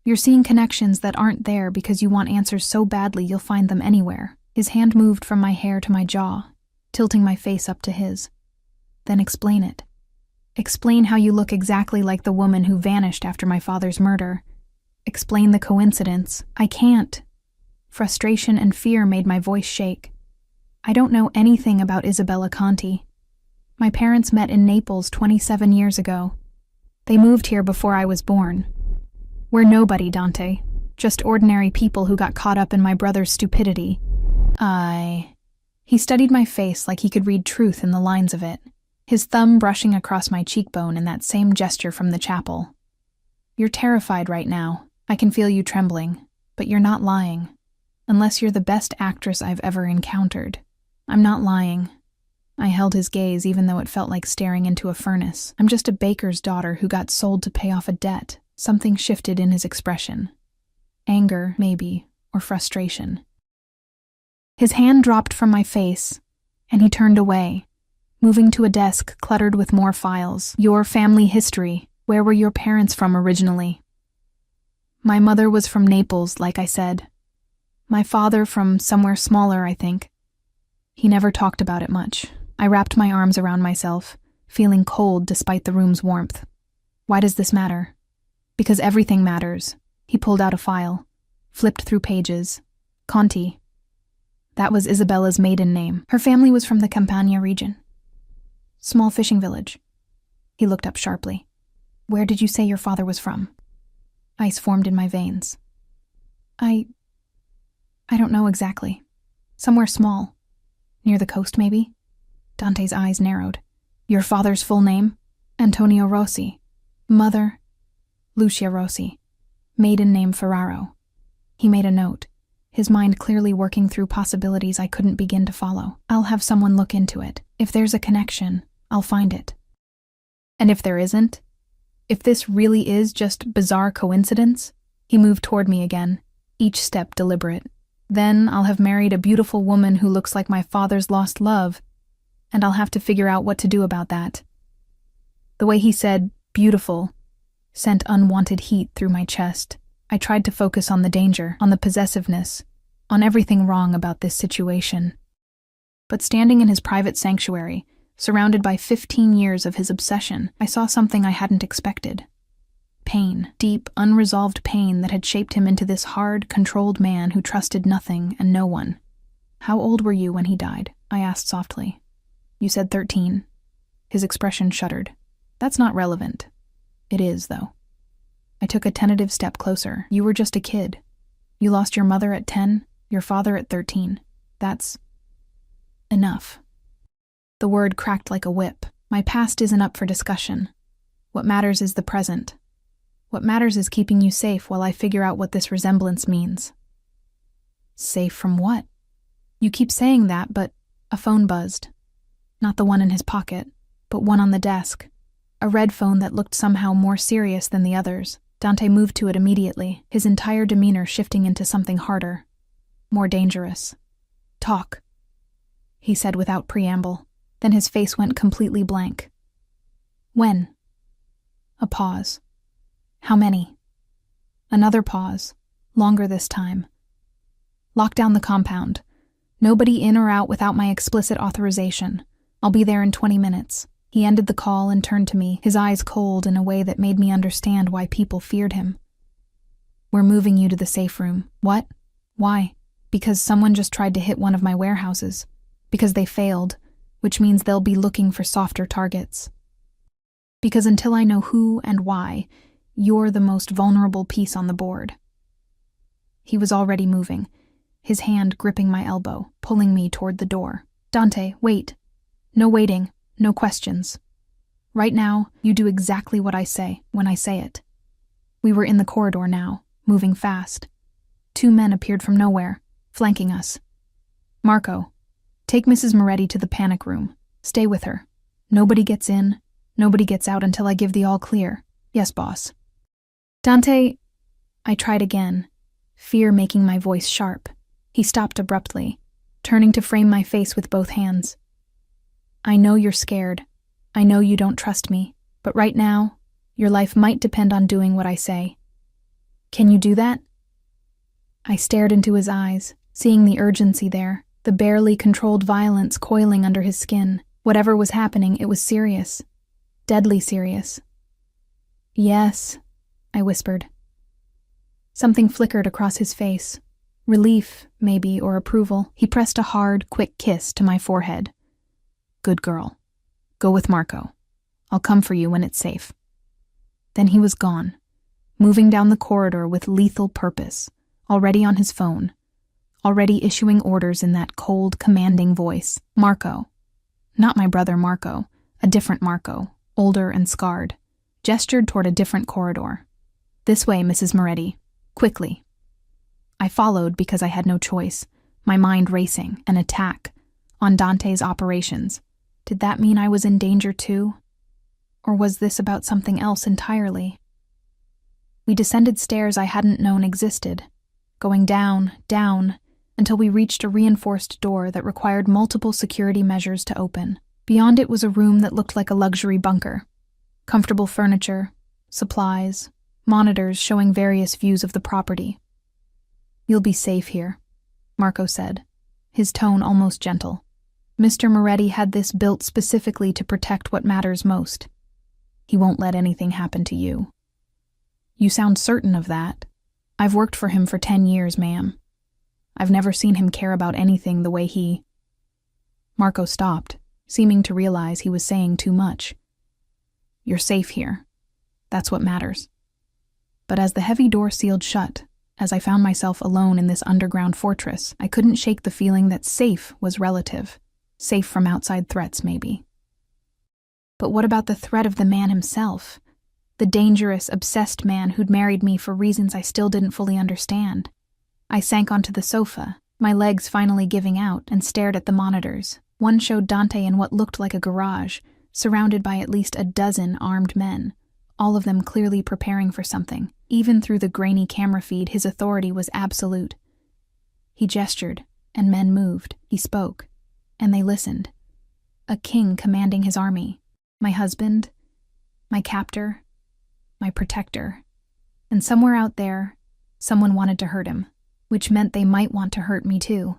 You're seeing connections that aren't there because you want answers so badly you'll find them anywhere. His hand moved from my hair to my jaw, tilting my face up to his. Then explain it. Explain how you look exactly like the woman who vanished after my father's murder. Explain the coincidence. I can't. Frustration and fear made my voice shake. I don't know anything about Isabella Conti. My parents met in Naples 27 years ago. They moved here before I was born. We're nobody, Dante. Just ordinary people who got caught up in my brother's stupidity. He studied my face like he could read truth in the lines of it, his thumb brushing across my cheekbone in that same gesture from the chapel. You're terrified right now. I can feel you trembling, but you're not lying. Unless you're the best actress I've ever encountered. I'm not lying. I held his gaze even though it felt like staring into a furnace. I'm just a baker's daughter who got sold to pay off a debt. Something shifted in his expression. Anger, maybe, or frustration. His hand dropped from my face, and he turned away, moving to a desk cluttered with more files. Your family history. Where were your parents from originally? My mother was from Naples, like I said. My father from somewhere smaller, I think. He never talked about it much. I wrapped my arms around myself, feeling cold despite the room's warmth. Why does this matter? Because everything matters. He pulled out a file, flipped through pages. Conti. That was Isabella's maiden name. Her family was from the Campania region. Small fishing village. He looked up sharply. Where did you say your father was from? Ice formed in my veins. I don't know exactly. Somewhere small. Near the coast, maybe? Dante's eyes narrowed. Your father's full name? Antonio Rossi. Mother? Lucia Rossi. Maiden name Ferraro. He made a note, his mind clearly working through possibilities I couldn't begin to follow. I'll have someone look into it. If there's a connection, I'll find it. And if there isn't? If this really is just bizarre coincidence? He moved toward me again, each step deliberate. Then I'll have married a beautiful woman who looks like my father's lost love, and I'll have to figure out what to do about that. The way he said, beautiful, sent unwanted heat through my chest. I tried to focus on the danger, on the possessiveness, on everything wrong about this situation. But standing in his private sanctuary, surrounded by 15 years of his obsession, I saw something I hadn't expected. Pain, deep, unresolved pain that had shaped him into this hard, controlled man who trusted nothing and no one. "How old were you when he died?" I asked softly. "You said 13. His expression shuddered. "That's not relevant." "It is, though." I took a tentative step closer. "You were just a kid. You lost your mother at 10, your father at 13. That's enough." The word cracked like a whip. My past isn't up for discussion. What matters is the present. What matters is keeping you safe while I figure out what this resemblance means. Safe from what? You keep saying that, but a phone buzzed. Not the one in his pocket, but one on the desk. A red phone that looked somehow more serious than the others. Dante moved to it immediately, his entire demeanor shifting into something harder, more dangerous. "Talk," he said without preamble. Then his face went completely blank. "When?" A pause. "How many?" Another pause, longer this time. "Lock down the compound. Nobody in or out without my explicit authorization. I'll be there in 20 minutes. He ended the call and turned to me, his eyes cold in a way that made me understand why people feared him. "We're moving you to the safe room." "What? Why?" "Because someone just tried to hit one of my warehouses. Because they failed, which means they'll be looking for softer targets. Because until I know who and why, you're the most vulnerable piece on the board." He was already moving, his hand gripping my elbow, pulling me toward the door. "Dante, wait. No waiting, no questions. Right now, you do exactly what I say, when I say it." We were in the corridor now, moving fast. 2 men appeared from nowhere, flanking us. "Marco, take Mrs. Moretti to the panic room. Stay with her. Nobody gets in, nobody gets out until I give the all clear." "Yes, boss." "Dante," I tried again, fear making my voice sharp. He stopped abruptly, turning to frame my face with both hands. "I know you're scared. I know you don't trust me, but right now, your life might depend on doing what I say. Can you do that?" I stared into his eyes, seeing the urgency there, the barely controlled violence coiling under his skin. Whatever was happening, it was serious. Deadly serious. "Yes," I whispered. Something flickered across his face. Relief, maybe, or approval. He pressed a hard, quick kiss to my forehead. "Good girl. Go with Marco. I'll come for you when it's safe." Then he was gone, moving down the corridor with lethal purpose, already on his phone, already issuing orders in that cold, commanding voice. Marco. Not my brother Marco, a different Marco, older and scarred, gestured toward a different corridor. "This way, Mrs. Moretti. Quickly." I followed because I had no choice, my mind racing, an attack on Dante's operations. Did that mean I was in danger too? Or was this about something else entirely? We descended stairs I hadn't known existed, going down, down, until we reached a reinforced door that required multiple security measures to open. Beyond it was a room that looked like a luxury bunker. Comfortable furniture, supplies, monitors showing various views of the property. "You'll be safe here," Marco said, his tone almost gentle. "Mr. Moretti had this built specifically to protect what matters most. He won't let anything happen to you." "You sound certain of that." "I've worked for him for 10 years, ma'am. I've never seen him care about anything the way he—" Marco stopped, seeming to realize he was saying too much. "You're safe here. That's what matters." But as the heavy door sealed shut, as I found myself alone in this underground fortress, I couldn't shake the feeling that safe was relative. Safe from outside threats, maybe. But what about the threat of the man himself? The dangerous, obsessed man who'd married me for reasons I still didn't fully understand. I sank onto the sofa, my legs finally giving out, and stared at the monitors. One showed Dante in what looked like a garage, surrounded by at least a dozen armed men, all of them clearly preparing for something. Even through the grainy camera feed, his authority was absolute. He gestured, and men moved. He spoke, and they listened. A king commanding his army. My husband, my captor, my protector. And somewhere out there, someone wanted to hurt him. which meant they might want to hurt me too.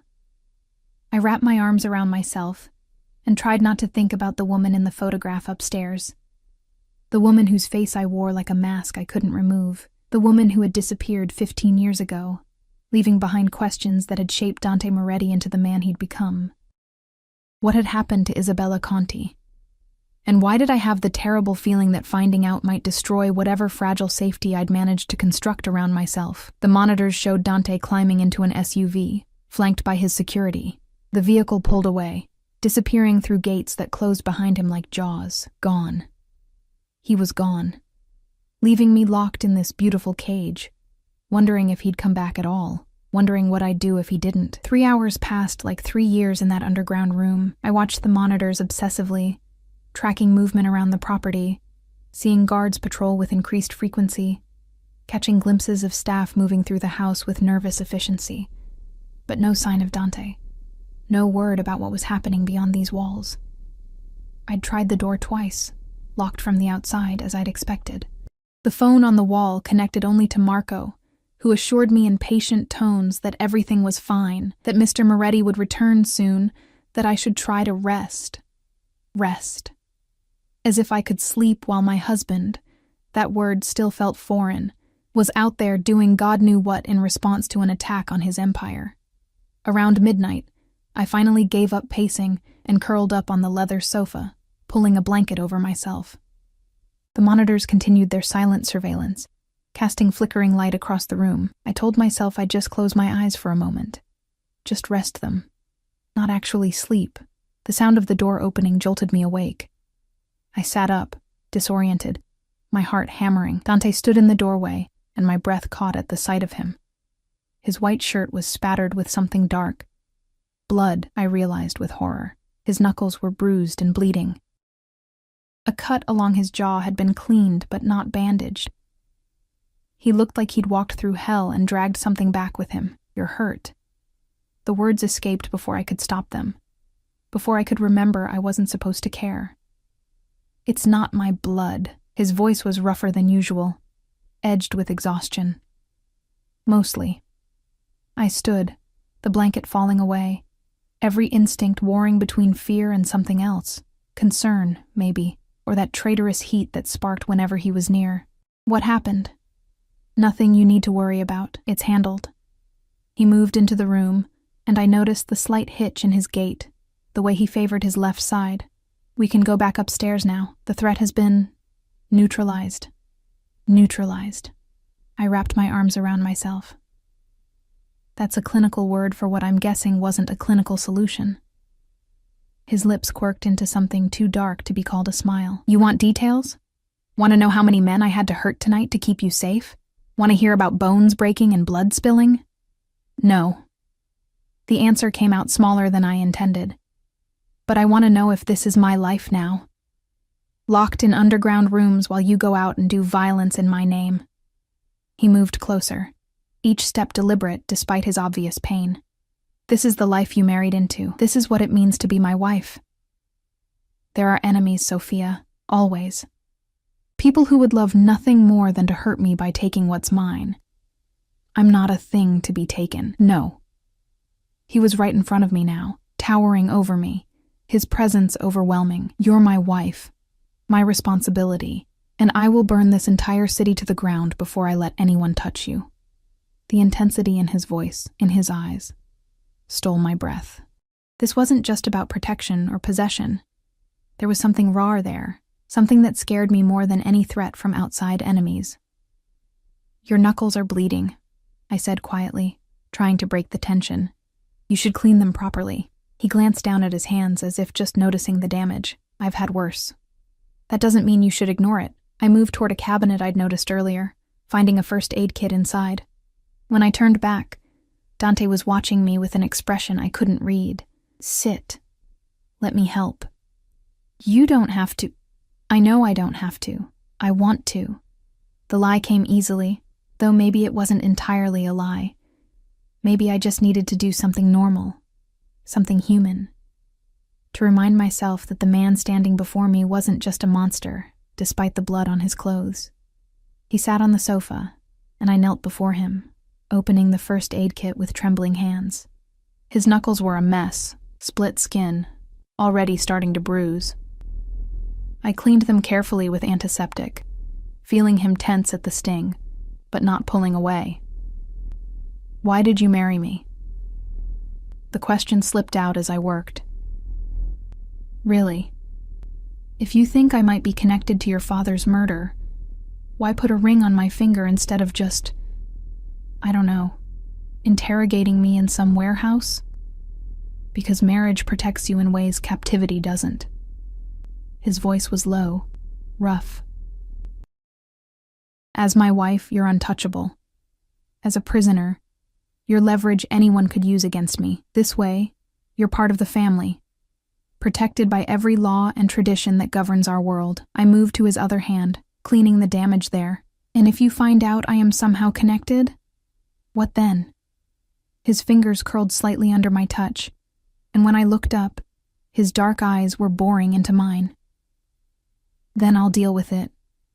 I wrapped my arms around myself and tried not to think about the woman in the photograph upstairs. The woman whose face I wore like a mask I couldn't remove. The woman who had disappeared 15 years ago, leaving behind questions that had shaped Dante Moretti into the man he'd become. What had happened to Isabella Conti? And why did I have the terrible feeling that finding out might destroy whatever fragile safety I'd managed to construct around myself? The monitors showed Dante climbing into an SUV, flanked by his security. The vehicle pulled away, disappearing through gates that closed behind him like jaws. Gone. He was gone, leaving me locked in this beautiful cage, wondering if he'd come back at all, wondering what I'd do if he didn't. 3 hours passed like 3 years in that underground room. I watched the monitors obsessively, tracking movement around the property, seeing guards patrol with increased frequency, catching glimpses of staff moving through the house with nervous efficiency. But no sign of Dante. No word about what was happening beyond these walls. I'd tried the door twice, locked from the outside as I'd expected. The phone on the wall connected only to Marco, who assured me in patient tones that everything was fine, that Mr. Moretti would return soon, that I should try to rest. Rest. As if I could sleep while my husband, that word still felt foreign, was out there doing God knew what in response to an attack on his empire. Around midnight, I finally gave up pacing and curled up on the leather sofa, pulling a blanket over myself. The monitors continued their silent surveillance, casting flickering light across the room. I told myself I'd just close my eyes for a moment. Just rest them. Not actually sleep. The sound of the door opening jolted me awake. I sat up, disoriented, my heart hammering. Dante stood in the doorway, and my breath caught at the sight of him. His white shirt was spattered with something dark. Blood, I realized with horror. His knuckles were bruised and bleeding. A cut along his jaw had been cleaned but not bandaged. He looked like he'd walked through hell and dragged something back with him. "You're hurt." The words escaped before I could stop them, before I could remember I wasn't supposed to care. "It's not my blood." His voice was rougher than usual, edged with exhaustion. Mostly. I stood, the blanket falling away, every instinct warring between fear and something else. Concern, maybe, or that traitorous heat that sparked whenever he was near. "What happened?" "Nothing you need to worry about. It's handled." He moved into the room, and I noticed the slight hitch in his gait, the way he favored his left side. "We can go back upstairs now. The threat has been neutralized." Neutralized. I wrapped my arms around myself. That's a clinical word for what I'm guessing wasn't a clinical solution. His lips quirked into something too dark to be called a smile. "You want details? Want to know how many men I had to hurt tonight to keep you safe? Want to hear about bones breaking and blood spilling?" "No." The answer came out smaller than I intended. "But I want to know if this is my life now. Locked in underground rooms while you go out and do violence in my name." He moved closer, each step deliberate despite his obvious pain. "This is the life you married into. This is what it means to be my wife. There are enemies, Sophia, always. People who would love nothing more than to hurt me by taking what's mine. I'm not a thing to be taken. No." He was right in front of me now, towering over me, his presence overwhelming. "You're my wife, my responsibility, and I will burn this entire city to the ground before I let anyone touch you." The intensity in his voice, in his eyes, stole my breath. This wasn't just about protection or possession. There was something raw there, something that scared me more than any threat from outside enemies. "Your knuckles are bleeding," I said quietly, trying to break the tension. "You should clean them properly." He glanced down at his hands as if just noticing the damage. "I've had worse." "That doesn't mean you should ignore it." I moved toward a cabinet I'd noticed earlier, finding a first aid kit inside. When I turned back, Dante was watching me with an expression I couldn't read. "Sit. Let me help." "You don't have to." "I know I don't have to. I want to." The lie came easily, though maybe it wasn't entirely a lie. Maybe I just needed to do something normal, something human. To remind myself that the man standing before me wasn't just a monster, despite the blood on his clothes. He sat on the sofa, and I knelt before him, opening the first aid kit with trembling hands. His knuckles were a mess, split skin, already starting to bruise. I cleaned them carefully with antiseptic, feeling him tense at the sting, but not pulling away. "Why did you marry me?" The question slipped out as I worked. "Really? If you think I might be connected to your father's murder, why put a ring on my finger instead of just, I don't know, interrogating me in some warehouse? Because marriage protects you in ways captivity doesn't." His voice was low, rough. "As my wife, you're untouchable. As a prisoner, you're leverage anyone could use against me. This way, you're part of the family, protected by every law and tradition that governs our world." I moved to his other hand, cleaning the damage there. "And if you find out I am somehow connected, what then?" His fingers curled slightly under my touch, and when I looked up, his dark eyes were boring into mine. "Then I'll deal with it.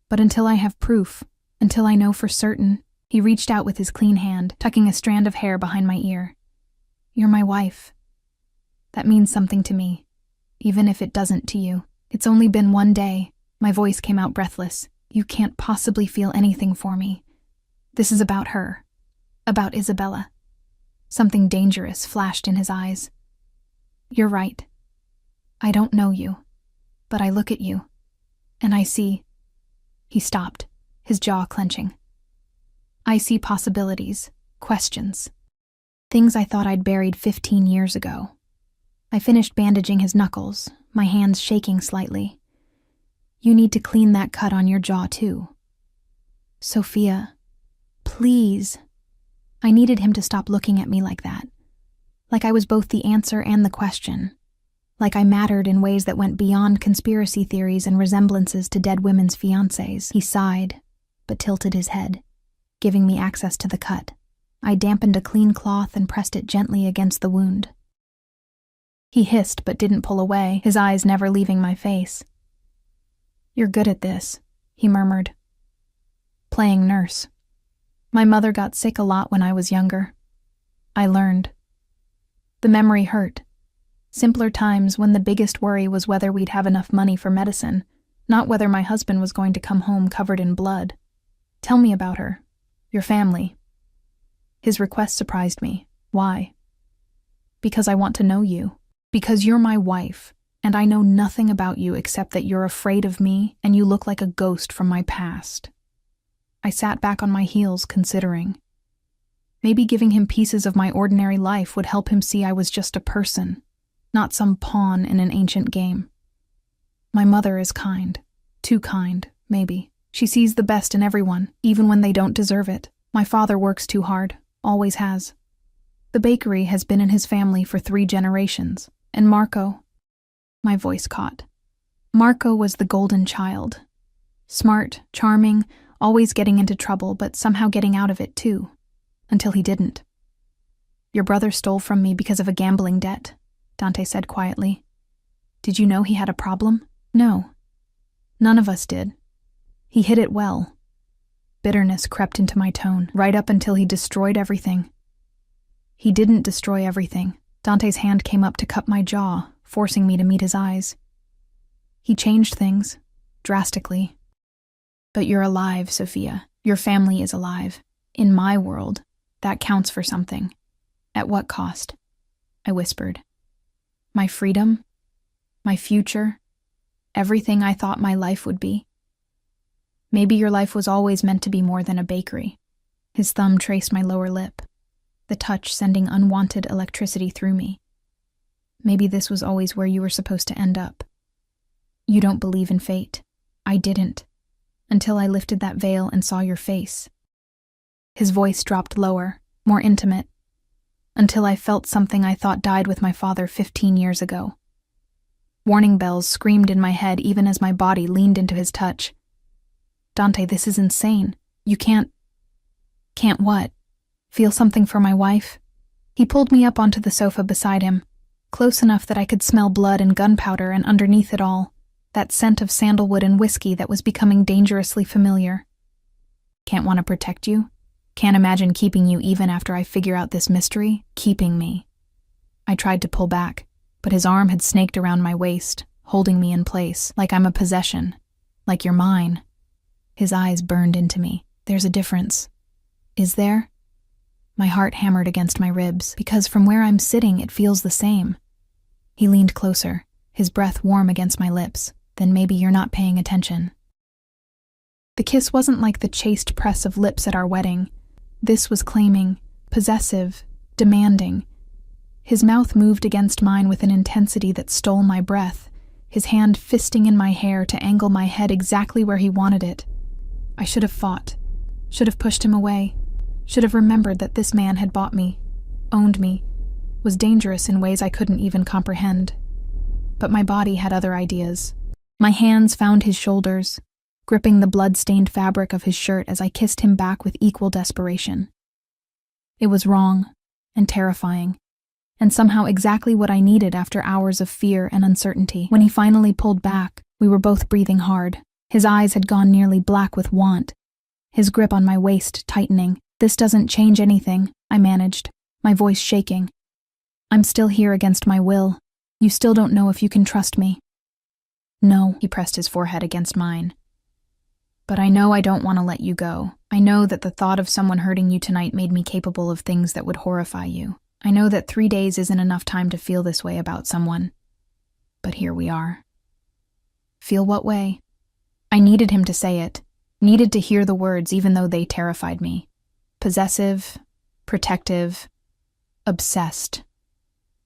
But until I have proof, until I know for certain," he reached out with his clean hand, tucking a strand of hair behind my ear. "You're my wife. That means something to me, even if it doesn't to you. It's only been one day." My voice came out breathless. "You can't possibly feel anything for me. This is about her. About Isabella." Something dangerous flashed in his eyes. "You're right. I don't know you, but I look at you, and I see—" He stopped, his jaw clenching. "I see possibilities, questions, things I thought I'd buried 15 years ago." I finished bandaging his knuckles, my hands shaking slightly. "You need to clean that cut on your jaw too." "Sophia, please." I needed him to stop looking at me like that. Like I was both the answer and the question. Like I mattered in ways that went beyond conspiracy theories and resemblances to dead women's fiancés. He sighed, but tilted his head, giving me access to the cut. I dampened a clean cloth and pressed it gently against the wound. He hissed but didn't pull away, his eyes never leaving my face. "You're good at this," he murmured. "Playing nurse. My mother got sick a lot when I was younger. I learned. The memory hurt. Simpler times when the biggest worry was whether we'd have enough money for medicine, not whether my husband was going to come home covered in blood. Tell me about her. Your family." His request surprised me. "Why?" "Because I want to know you. Because you're my wife, and I know nothing about you except that you're afraid of me and you look like a ghost from my past." I sat back on my heels, considering. Maybe giving him pieces of my ordinary life would help him see I was just a person, not some pawn in an ancient game. "My mother is kind. Too kind, maybe. She sees the best in everyone, even when they don't deserve it. My father works too hard, always has. The bakery has been in his family for 3 generations, and Marco—" My voice caught. Marco was the golden child. Smart, charming, always getting into trouble, but somehow getting out of it too. Until he didn't. "Your brother stole from me because of a gambling debt," Dante said quietly. "Did you know he had a problem?" "No. None of us did. He hid it well." Bitterness crept into my tone, right up until he destroyed everything. "He didn't destroy everything." Dante's hand came up to cup my jaw, forcing me to meet his eyes. "He changed things, drastically. But you're alive, Sophia. Your family is alive. In my world, that counts for something. At what cost?" I whispered. "My freedom? My future? Everything I thought my life would be? Maybe your life was always meant to be more than a bakery." His thumb traced my lower lip, the touch sending unwanted electricity through me. "Maybe this was always where you were supposed to end up. You don't believe in fate. I didn't. Until I lifted that veil and saw your face." His voice dropped lower, more intimate, until I felt something I thought died with my father 15 years ago. Warning bells screamed in my head even as my body leaned into his touch. "Dante, this is insane. You can't—" "Can't what? Feel something for my wife?" He pulled me up onto the sofa beside him, close enough that I could smell blood and gunpowder, and underneath it all, that scent of sandalwood and whiskey that was becoming dangerously familiar. "Can't want to protect you?" Can't imagine keeping you even after I figure out this mystery. Keeping me. I tried to pull back, but his arm had snaked around my waist, holding me in place, like I'm a possession, like you're mine. His eyes burned into me. There's a difference. Is there? My heart hammered against my ribs, because from where I'm sitting it feels the same. He leaned closer, his breath warm against my lips. Then maybe you're not paying attention. The kiss wasn't like the chaste press of lips at our wedding. This was claiming, possessive, demanding. His mouth moved against mine with an intensity that stole my breath, his hand fisting in my hair to angle my head exactly where he wanted it. I should have fought, should have pushed him away, should have remembered that this man had bought me, owned me, was dangerous in ways I couldn't even comprehend. But my body had other ideas. My hands found his shoulders, gripping the blood-stained fabric of his shirt as I kissed him back with equal desperation. It was wrong and terrifying, and somehow exactly what I needed after hours of fear and uncertainty. When he finally pulled back, we were both breathing hard. His eyes had gone nearly black with want, his grip on my waist tightening. This doesn't change anything, I managed, my voice shaking. I'm still here against my will. You still don't know if you can trust me. No, he pressed his forehead against mine. But I know I don't want to let you go. I know that the thought of someone hurting you tonight made me capable of things that would horrify you. I know that 3 days isn't enough time to feel this way about someone. But here we are. Feel what way? I needed him to say it, needed to hear the words even though they terrified me. Possessive, protective, obsessed.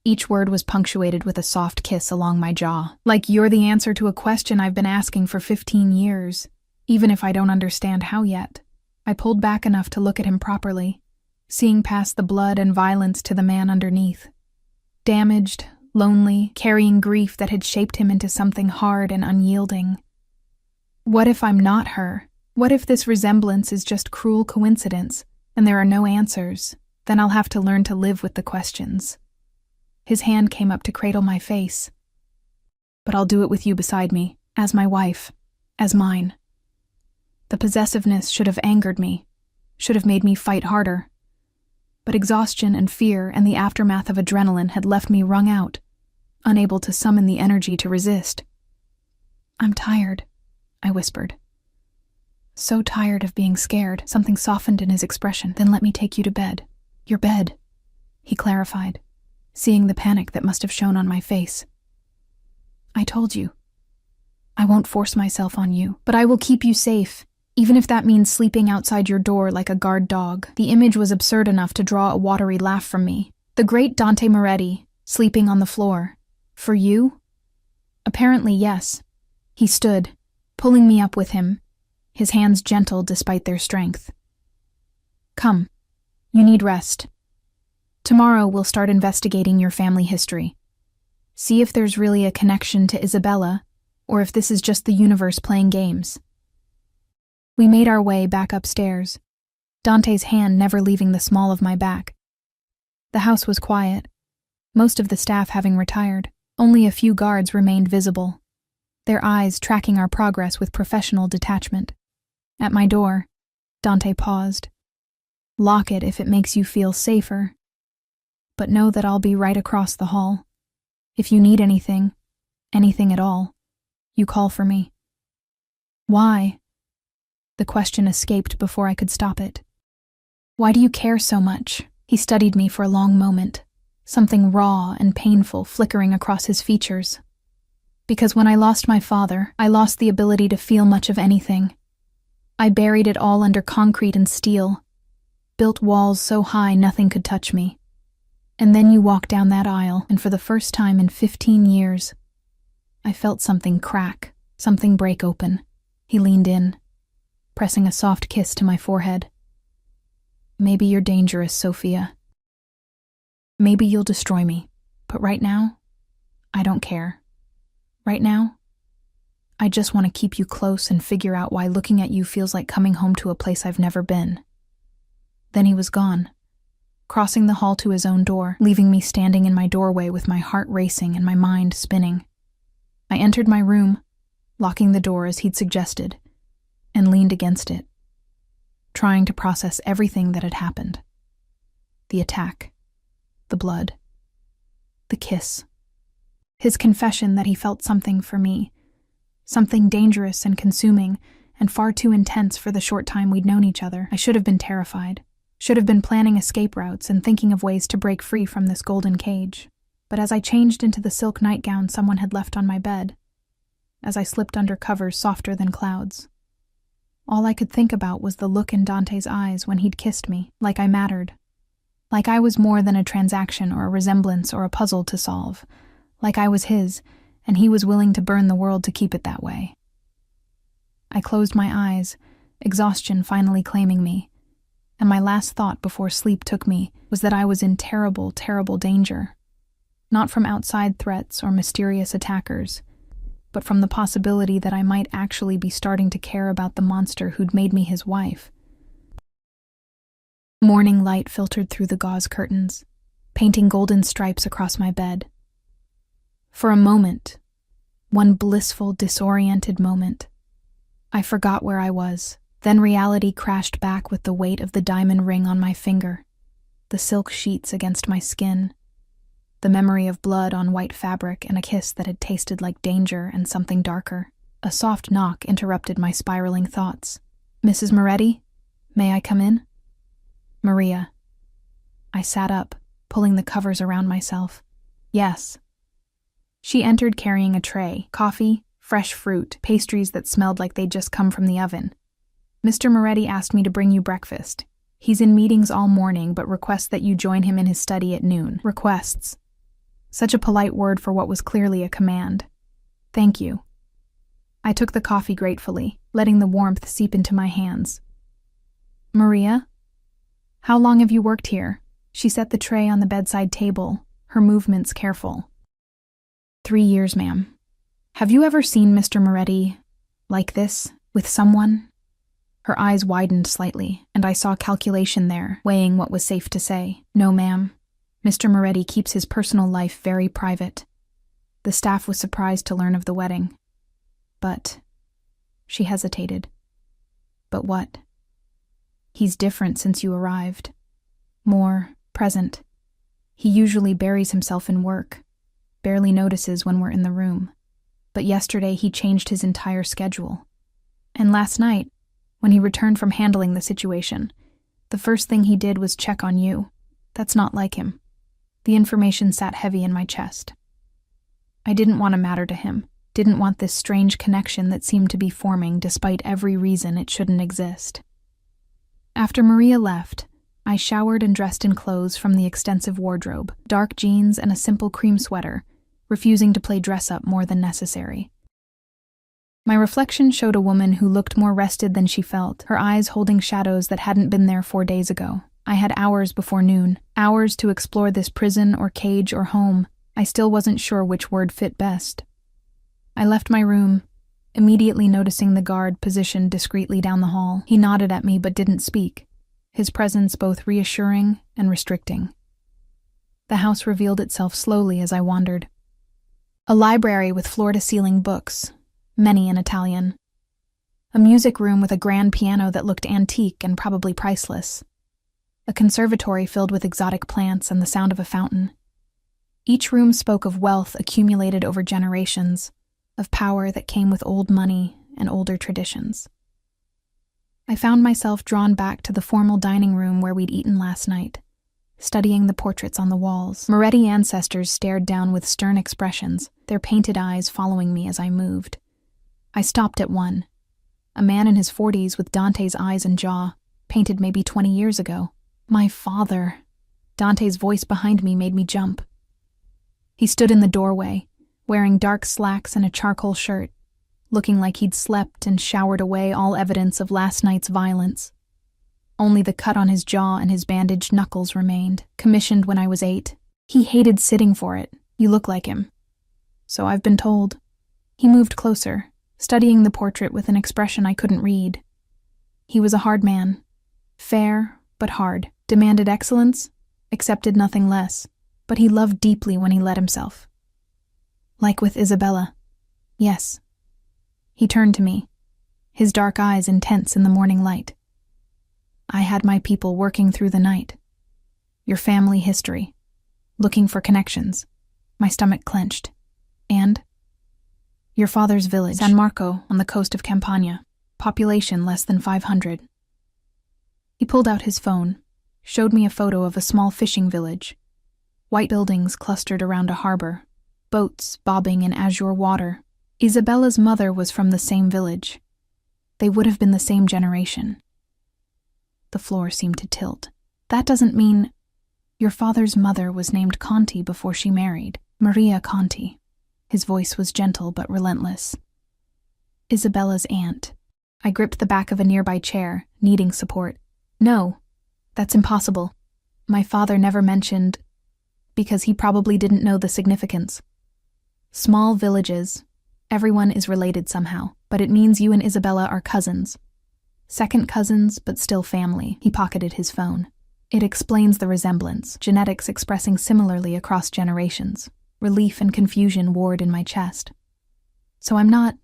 Each word was punctuated with a soft kiss along my jaw, like you're the answer to a question I've been asking for 15 years, even if I don't understand how yet. I pulled back enough to look at him properly, seeing past the blood and violence to the man underneath. Damaged, lonely, carrying grief that had shaped him into something hard and unyielding. What if I'm not her? What if this resemblance is just cruel coincidence, and there are no answers? Then I'll have to learn to live with the questions. His hand came up to cradle my face. But I'll do it with you beside me, as my wife, as mine. The possessiveness should have angered me, should have made me fight harder. But exhaustion and fear and the aftermath of adrenaline had left me wrung out, unable to summon the energy to resist. I'm tired, I whispered. So tired of being scared. Something softened in his expression. Then let me take you to bed. Your bed, he clarified, seeing the panic that must have shown on my face. I told you. I won't force myself on you, but I will keep you safe, even if that means sleeping outside your door like a guard dog. The image was absurd enough to draw a watery laugh from me. The great Dante Moretti, sleeping on the floor. For you? Apparently, yes. He stood, pulling me up with him, his hands gentle despite their strength. Come, you need rest. Tomorrow we'll start investigating your family history. See if there's really a connection to Isabella, or if this is just the universe playing games. We made our way back upstairs, Dante's hand never leaving the small of my back. The house was quiet, most of the staff having retired. Only a few guards remained visible, their eyes tracking our progress with professional detachment. At my door, Dante paused. Lock it if it makes you feel safer. But know that I'll be right across the hall. If you need anything at all, you call for me. Why? The question escaped before I could stop it. Why do you care so much? He studied me for a long moment, something raw and painful flickering across his features. Because when I lost my father, I lost the ability to feel much of anything. I buried it all under concrete and steel, built walls so high nothing could touch me. And then you walked down that aisle, and for the first time in 15 years, I felt something crack, something break open. He leaned in, pressing a soft kiss to my forehead. Maybe you're dangerous, Sophia. Maybe you'll destroy me, but right now, I don't care. Right now, I just want to keep you close and figure out why looking at you feels like coming home to a place I've never been. Then he was gone, crossing the hall to his own door, leaving me standing in my doorway with my heart racing and my mind spinning. I entered my room, locking the door as he'd suggested, and leaned against it, trying to process everything that had happened. The attack, the blood, the kiss. His confession that he felt something for me, something dangerous and consuming and far too intense for the short time we'd known each other. I should have been terrified, should have been planning escape routes and thinking of ways to break free from this golden cage. But as I changed into the silk nightgown someone had left on my bed, as I slipped under covers softer than clouds, all I could think about was the look in Dante's eyes when he'd kissed me, like I mattered. Like I was more than a transaction or a resemblance or a puzzle to solve. Like I was his, and he was willing to burn the world to keep it that way. I closed my eyes, exhaustion finally claiming me, and my last thought before sleep took me was that I was in terrible, terrible danger. Not from outside threats or mysterious attackers, but from the possibility that I might actually be starting to care about the monster who'd made me his wife. Morning light filtered through the gauze curtains, painting golden stripes across my bed. For a moment, one blissful, disoriented moment, I forgot where I was. Then reality crashed back with the weight of the diamond ring on my finger, the silk sheets against my skin, the memory of blood on white fabric and a kiss that had tasted like danger and something darker. A soft knock interrupted my spiraling thoughts. "Mrs. Moretti, may I come in?" "Maria." I sat up, pulling the covers around myself. "Yes." She entered carrying a tray, coffee, fresh fruit, pastries that smelled like they'd just come from the oven. "Mr. Moretti asked me to bring you breakfast. He's in meetings all morning, but requests that you join him in his study at noon." Requests. Such a polite word for what was clearly a command. "Thank you." I took the coffee gratefully, letting the warmth seep into my hands. "Maria? How long have you worked here?" She set the tray on the bedside table, her movements careful. 3 years, ma'am." "Have you ever seen Mr. Moretti like this, with someone?" Her eyes widened slightly, and I saw calculation there, weighing what was safe to say. "No, ma'am. Mr. Moretti keeps his personal life very private." The staff was surprised to learn of the wedding. "But..." She hesitated. "But what?" "He's different since you arrived. More present. He usually buries himself in work, barely notices when we're in the room. But yesterday he changed his entire schedule. And last night, when he returned from handling the situation, the first thing he did was check on you. That's not like him." The information sat heavy in my chest. I didn't want to matter to him, didn't want this strange connection that seemed to be forming despite every reason it shouldn't exist. After Maria left, I showered and dressed in clothes from the extensive wardrobe, dark jeans and a simple cream sweater, refusing to play dress-up more than necessary. My reflection showed a woman who looked more rested than she felt, her eyes holding shadows that hadn't been there 4 days ago. I had hours before noon, hours to explore this prison or cage or home. I still wasn't sure which word fit best. I left my room, immediately noticing the guard positioned discreetly down the hall. He nodded at me but didn't speak, his presence both reassuring and restricting. The house revealed itself slowly as I wandered. A library with floor-to-ceiling books, many in Italian. A music room with a grand piano that looked antique and probably priceless. A conservatory filled with exotic plants and the sound of a fountain. Each room spoke of wealth accumulated over generations, of power that came with old money and older traditions. I found myself drawn back to the formal dining room where we'd eaten last night, studying the portraits on the walls. Moretti ancestors stared down with stern expressions, their painted eyes following me as I moved. I stopped at one, a man in his 40s with Dante's eyes and jaw, painted maybe 20 years ago. My father. Dante's voice behind me made me jump. He stood in the doorway, wearing dark slacks and a charcoal shirt, looking like he'd slept and showered away all evidence of last night's violence. Only the cut on his jaw and his bandaged knuckles remained, commissioned when I was 8. He hated sitting for it. "You look like him." "So I've been told." He moved closer, studying the portrait with an expression I couldn't read. He was a hard man. Fair, but hard. Demanded excellence, accepted nothing less, but he loved deeply when he let himself. "Like with Isabella." "Yes." He turned to me, his dark eyes intense in the morning light. I had my people working through the night. Your family history. Looking for connections. My stomach clenched. And? Your father's village, San Marco, on the coast of Campania. Population less than 500. He pulled out his phone, showed me a photo of a small fishing village. White buildings clustered around a harbor, boats bobbing in azure water. Isabella's mother was from the same village. They would have been the same generation. The floor seemed to tilt. That doesn't mean... Your father's mother was named Conti before she married. Maria Conti. His voice was gentle but relentless. Isabella's aunt. I gripped the back of a nearby chair, needing support. No, that's impossible. My father never mentioned... because he probably didn't know the significance. Small villages. Everyone is related somehow, but it means you and Isabella are cousins. Second cousins, but still family. He pocketed his phone. It explains the resemblance, genetics expressing similarly across generations. Relief and confusion warred in my chest. So I'm not...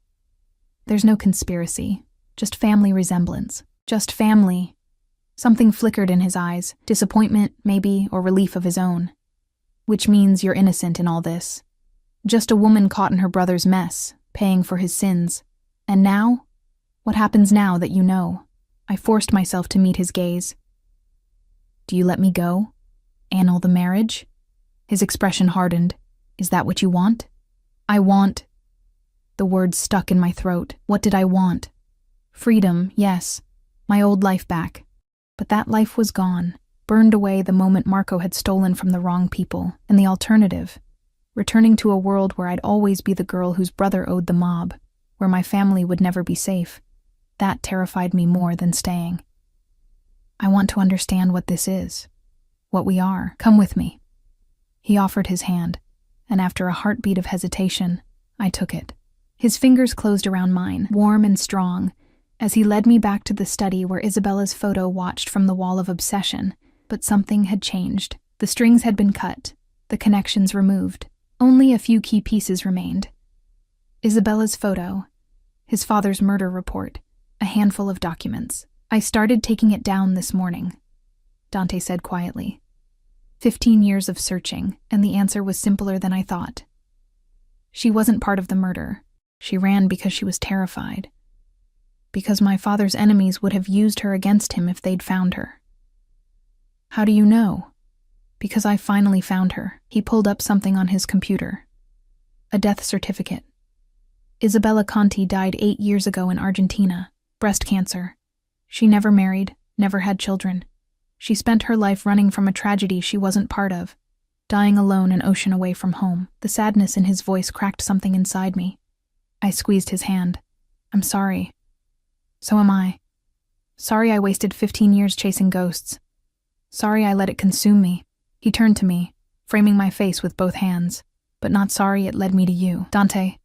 There's no conspiracy, just family resemblance. Just family. Something flickered in his eyes, disappointment, maybe, or relief of his own. Which means you're innocent in all this. Just a woman caught in her brother's mess, paying for his sins. And now? What happens now that you know? I forced myself to meet his gaze. Do you let me go? Annul the marriage? His expression hardened. Is that what you want? I want... The words stuck in my throat. What did I want? Freedom, yes. My old life back. But that life was gone, burned away the moment Marco had stolen from the wrong people. And the alternative? Returning to a world where I'd always be the girl whose brother owed the mob, where my family would never be safe. That terrified me more than staying. I want to understand what this is. What we are. Come with me. He offered his hand, and after a heartbeat of hesitation, I took it. His fingers closed around mine, warm and strong, as he led me back to the study where Isabella's photo watched from the wall of obsession. But something had changed. The strings had been cut, the connections removed. Only a few key pieces remained. Isabella's photo, his father's murder report, a handful of documents. I started taking it down this morning, Dante said quietly. 15 years of searching, and the answer was simpler than I thought. She wasn't part of the murder. She ran because she was terrified. Because my father's enemies would have used her against him if they'd found her. How do you know? Because I finally found her. He pulled up something on his computer. A death certificate. Isabella Conti died 8 years ago in Argentina. Breast cancer. She never married, never had children. She spent her life running from a tragedy she wasn't part of, dying alone an ocean away from home. The sadness in his voice cracked something inside me. I squeezed his hand. I'm sorry. So am I. Sorry I wasted 15 years chasing ghosts. Sorry I let it consume me. He turned to me, framing my face with both hands, but not sorry it led me to you. Dante,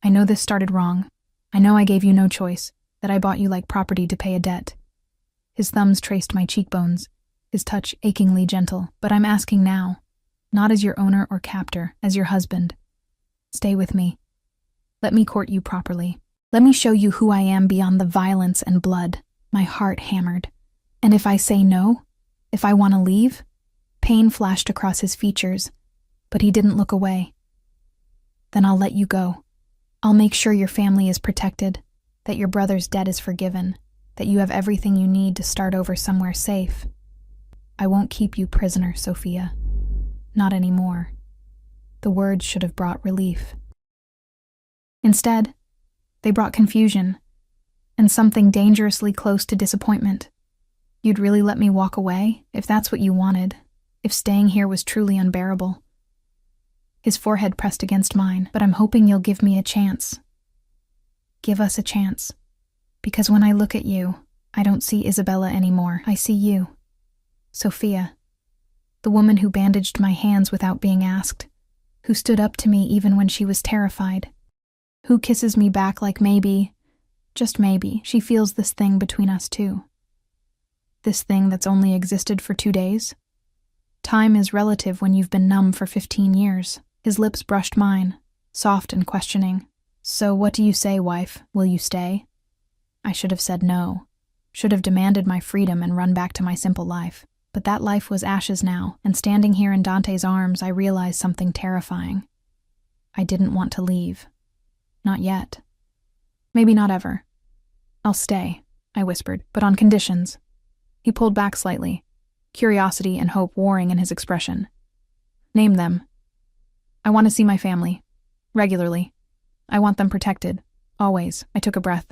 I know this started wrong. I know I gave you no choice, that I bought you like property to pay a debt. His thumbs traced my cheekbones, his touch achingly gentle. But I'm asking now, not as your owner or captor, as your husband. Stay with me. Let me court you properly. Let me show you who I am beyond the violence and blood. My heart hammered. And if I say no, if I want to leave, pain flashed across his features, but he didn't look away. Then I'll let you go. I'll make sure your family is protected, that your brother's debt is forgiven, that you have everything you need to start over somewhere safe. I won't keep you prisoner, Sophia. Not anymore. The words should have brought relief. Instead, they brought confusion, and something dangerously close to disappointment. You'd really let me walk away, if that's what you wanted, if staying here was truly unbearable. His forehead pressed against mine, but I'm hoping you'll give me a chance. Give us a chance. Because when I look at you, I don't see Isabella anymore. I see you. Sophia. The woman who bandaged my hands without being asked. Who stood up to me even when she was terrified. Who kisses me back like maybe, just maybe, she feels this thing between us too. This thing that's only existed for 2 days? Time is relative when you've been numb for 15 years. His lips brushed mine, soft and questioning. So what do you say, wife? Will you stay? I should have said no. Should have demanded my freedom and run back to my simple life. But that life was ashes now, and standing here in Dante's arms, I realized something terrifying. I didn't want to leave. Not yet. Maybe not ever. I'll stay, I whispered, but on conditions. He pulled back slightly, curiosity and hope warring in his expression. Name them. I want to see my family. Regularly. I want them protected. Always. I took a breath.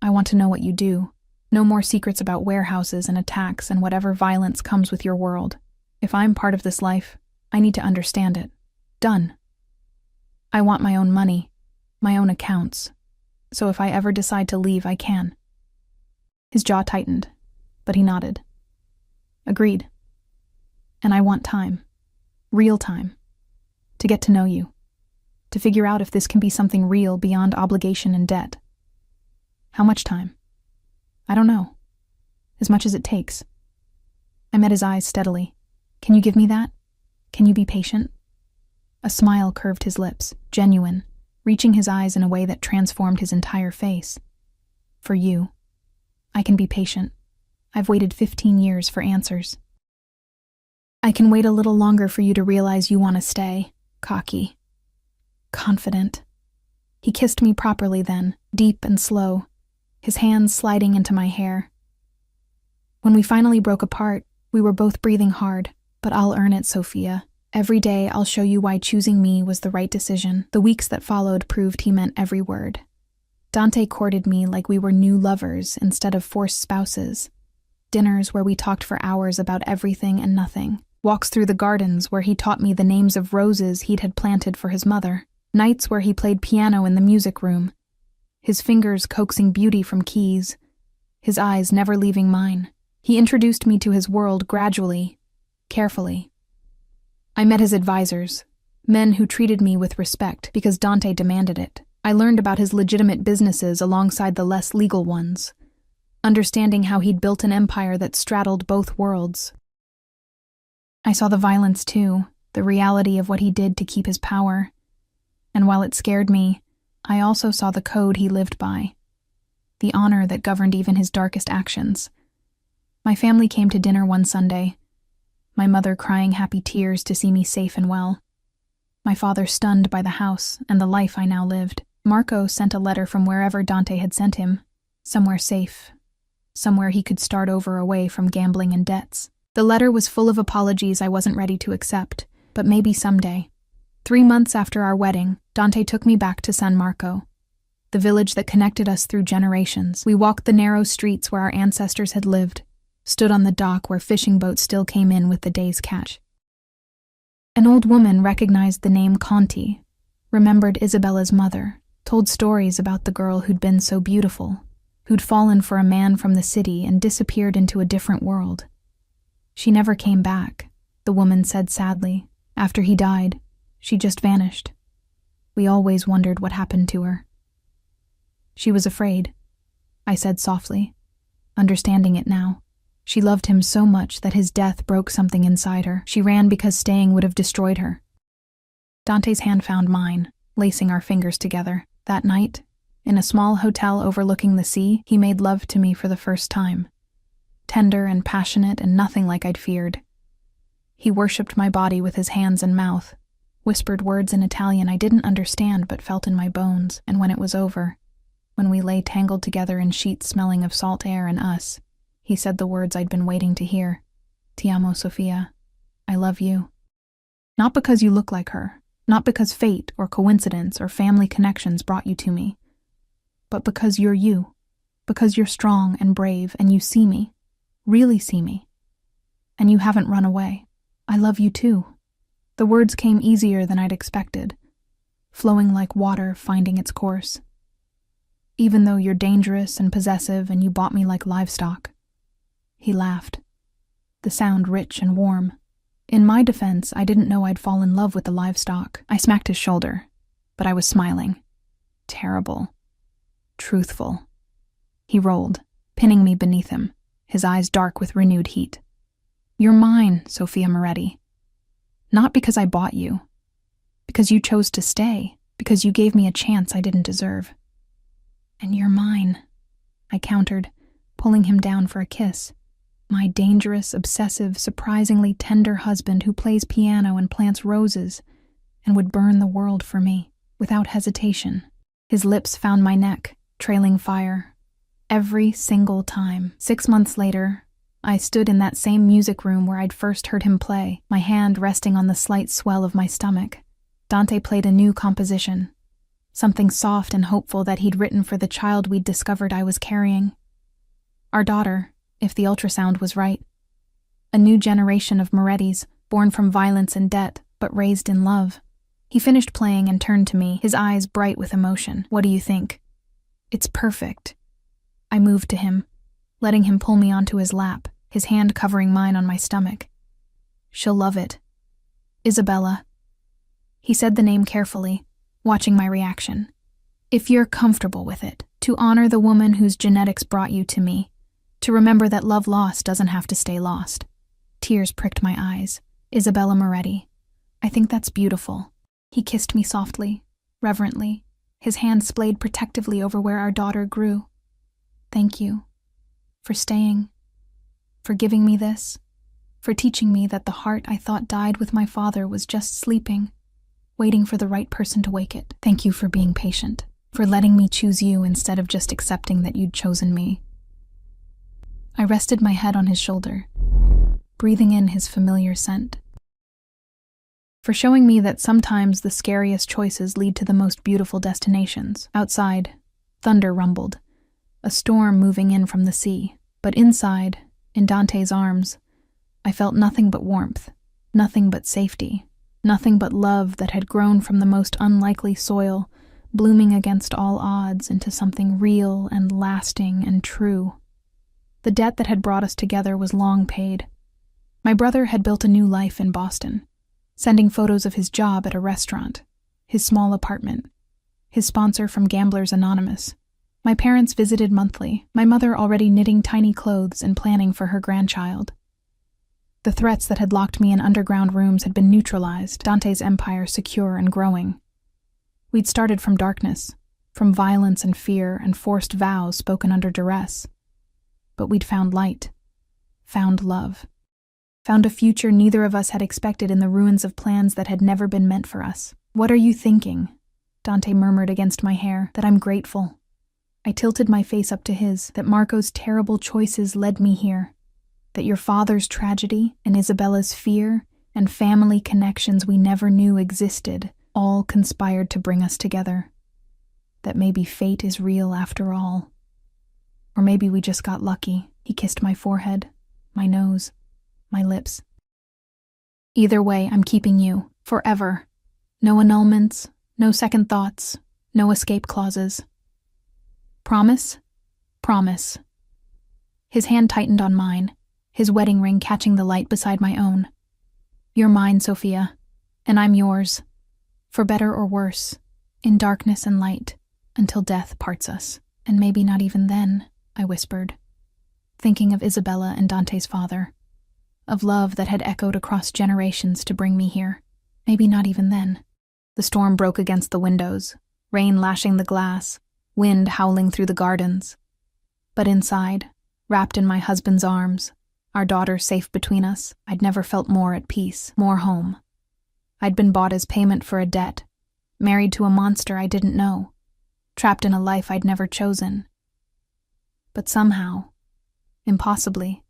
I want to know what you do. No more secrets about warehouses and attacks and whatever violence comes with your world. If I'm part of this life, I need to understand it. Done. I want my own money, my own accounts. So if I ever decide to leave, I can. His jaw tightened, but he nodded. Agreed. And I want time. Real time. To get to know you. To figure out if this can be something real beyond obligation and debt. How much time? I don't know. As much as it takes. I met his eyes steadily. Can you give me that? Can you be patient? A smile curved his lips, genuine, reaching his eyes in a way that transformed his entire face. For you. I can be patient. I've waited 15 years for answers. I can wait a little longer for you to realize you want to stay. Cocky. Confident. He kissed me properly then, deep and slow, his hands sliding into my hair. When we finally broke apart, we were both breathing hard, but I'll earn it, Sophia. Every day I'll show you why choosing me was the right decision. The weeks that followed proved he meant every word. Dante courted me like we were new lovers instead of forced spouses. Dinners where we talked for hours about everything and nothing. Walks through the gardens where he taught me the names of roses he'd had planted for his mother. Nights where he played piano in the music room. His fingers coaxing beauty from keys. His eyes never leaving mine. He introduced me to his world gradually, carefully. I met his advisors, men who treated me with respect because Dante demanded it. I learned about his legitimate businesses alongside the less legal ones, understanding how he'd built an empire that straddled both worlds. I saw the violence too, the reality of what he did to keep his power. And while it scared me, I also saw the code he lived by, the honor that governed even his darkest actions. My family came to dinner one Sunday, my mother crying happy tears to see me safe and well, my father stunned by the house and the life I now lived. Marco sent a letter from wherever Dante had sent him, somewhere safe, somewhere he could start over away from gambling and debts. The letter was full of apologies I wasn't ready to accept, but maybe someday. 3 months after our wedding, Dante took me back to San Marco, the village that connected us through generations. We walked the narrow streets where our ancestors had lived, stood on the dock where fishing boats still came in with the day's catch. An old woman recognized the name Conti, remembered Isabella's mother, told stories about the girl who'd been so beautiful, who'd fallen for a man from the city and disappeared into a different world. She never came back, the woman said sadly. After he died, she just vanished. We always wondered what happened to her. She was afraid, I said softly, understanding it now. She loved him so much that his death broke something inside her. She ran because staying would have destroyed her. Dante's hand found mine, lacing our fingers together. That night, in a small hotel overlooking the sea, he made love to me for the first time. Tender and passionate and nothing like I'd feared. He worshipped my body with his hands and mouth, whispered words in Italian I didn't understand but felt in my bones, and when it was over, when we lay tangled together in sheets smelling of salt air and us, he said the words I'd been waiting to hear. Ti amo, Sophia. I love you. Not because you look like her, not because fate or coincidence or family connections brought you to me, but because you're you, because you're strong and brave and you see me, really see me, and you haven't run away. I love you too. The words came easier than I'd expected, flowing like water finding its course. Even though you're dangerous and possessive and you bought me like livestock. He laughed, the sound rich and warm. In my defense, I didn't know I'd fall in love with the livestock. I smacked his shoulder, but I was smiling. Terrible. Truthful. He rolled, pinning me beneath him, his eyes dark with renewed heat. You're mine, Sophia Moretti. Not because I bought you. Because you chose to stay. Because you gave me a chance I didn't deserve. And you're mine, I countered, pulling him down for a kiss. My dangerous, obsessive, surprisingly tender husband who plays piano and plants roses and would burn the world for me, without hesitation. His lips found my neck, trailing fire. Every single time. 6 months later, I stood in that same music room where I'd first heard him play, my hand resting on the slight swell of my stomach. Dante played a new composition, something soft and hopeful that he'd written for the child we'd discovered I was carrying. Our daughter, if the ultrasound was right. A new generation of Morettis, born from violence and debt, but raised in love. He finished playing and turned to me, his eyes bright with emotion. "What do you think?" "It's perfect." I moved to him, letting him pull me onto his lap, his hand covering mine on my stomach. "She'll love it. Isabella." He said the name carefully, watching my reaction. "If you're comfortable with it, to honor the woman whose genetics brought you to me, to remember that love lost doesn't have to stay lost." Tears pricked my eyes. "Isabella Moretti. I think that's beautiful." He kissed me softly, reverently, his hand splayed protectively over where our daughter grew. "Thank you. For staying. For giving me this. For teaching me that the heart I thought died with my father was just sleeping, waiting for the right person to wake it. Thank you for being patient. For letting me choose you instead of just accepting that you'd chosen me." I rested my head on his shoulder, breathing in his familiar scent. For showing me that sometimes the scariest choices lead to the most beautiful destinations. Outside, thunder rumbled, a storm moving in from the sea. But inside, in Dante's arms, I felt nothing but warmth, nothing but safety, nothing but love that had grown from the most unlikely soil, blooming against all odds into something real and lasting and true. The debt that had brought us together was long paid. My brother had built a new life in Boston, sending photos of his job at a restaurant, his small apartment, his sponsor from Gamblers Anonymous. My parents visited monthly, my mother already knitting tiny clothes and planning for her grandchild. The threats that had locked me in underground rooms had been neutralized, Dante's empire secure and growing. We'd started from darkness, from violence and fear and forced vows spoken under duress. But we'd found light, found love, found a future neither of us had expected in the ruins of plans that had never been meant for us. "What are you thinking?" Dante murmured against my hair. "That I'm grateful." I tilted my face up to his, that Marco's terrible choices led me here, that your father's tragedy and Isabella's fear and family connections we never knew existed all conspired to bring us together, that maybe fate is real after all. Or maybe we just got lucky. He kissed my forehead, my nose, my lips. "Either way, I'm keeping you, forever. No annulments, no second thoughts, no escape clauses. Promise?" "Promise." His hand tightened on mine, his wedding ring catching the light beside my own. "You're mine, Sophia, and I'm yours, for better or worse, in darkness and light, until death parts us." "And maybe not even then," I whispered, thinking of Isabella and Dante's father, of love that had echoed across generations to bring me here. Maybe not even then. The storm broke against the windows, rain lashing the glass, wind howling through the gardens. But inside, wrapped in my husband's arms, our daughter safe between us, I'd never felt more at peace, more home. I'd been bought as payment for a debt, married to a monster I didn't know, trapped in a life I'd never chosen. But somehow, impossibly,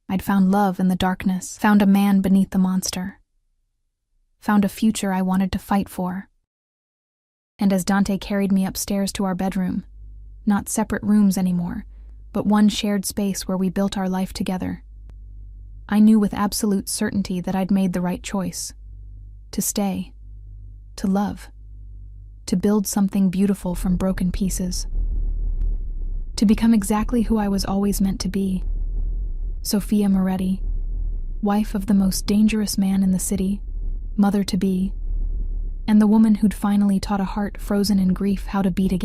I'd found love in the darkness, found a man beneath the monster, found a future I wanted to fight for. And as Dante carried me upstairs to our bedroom, not separate rooms anymore, but one shared space where we built our life together, I knew with absolute certainty that I'd made the right choice. To stay, to love, to build something beautiful from broken pieces. To become exactly who I was always meant to be. Sophia Moretti, wife of the most dangerous man in the city, mother-to-be, and the woman who'd finally taught a heart frozen in grief how to beat again.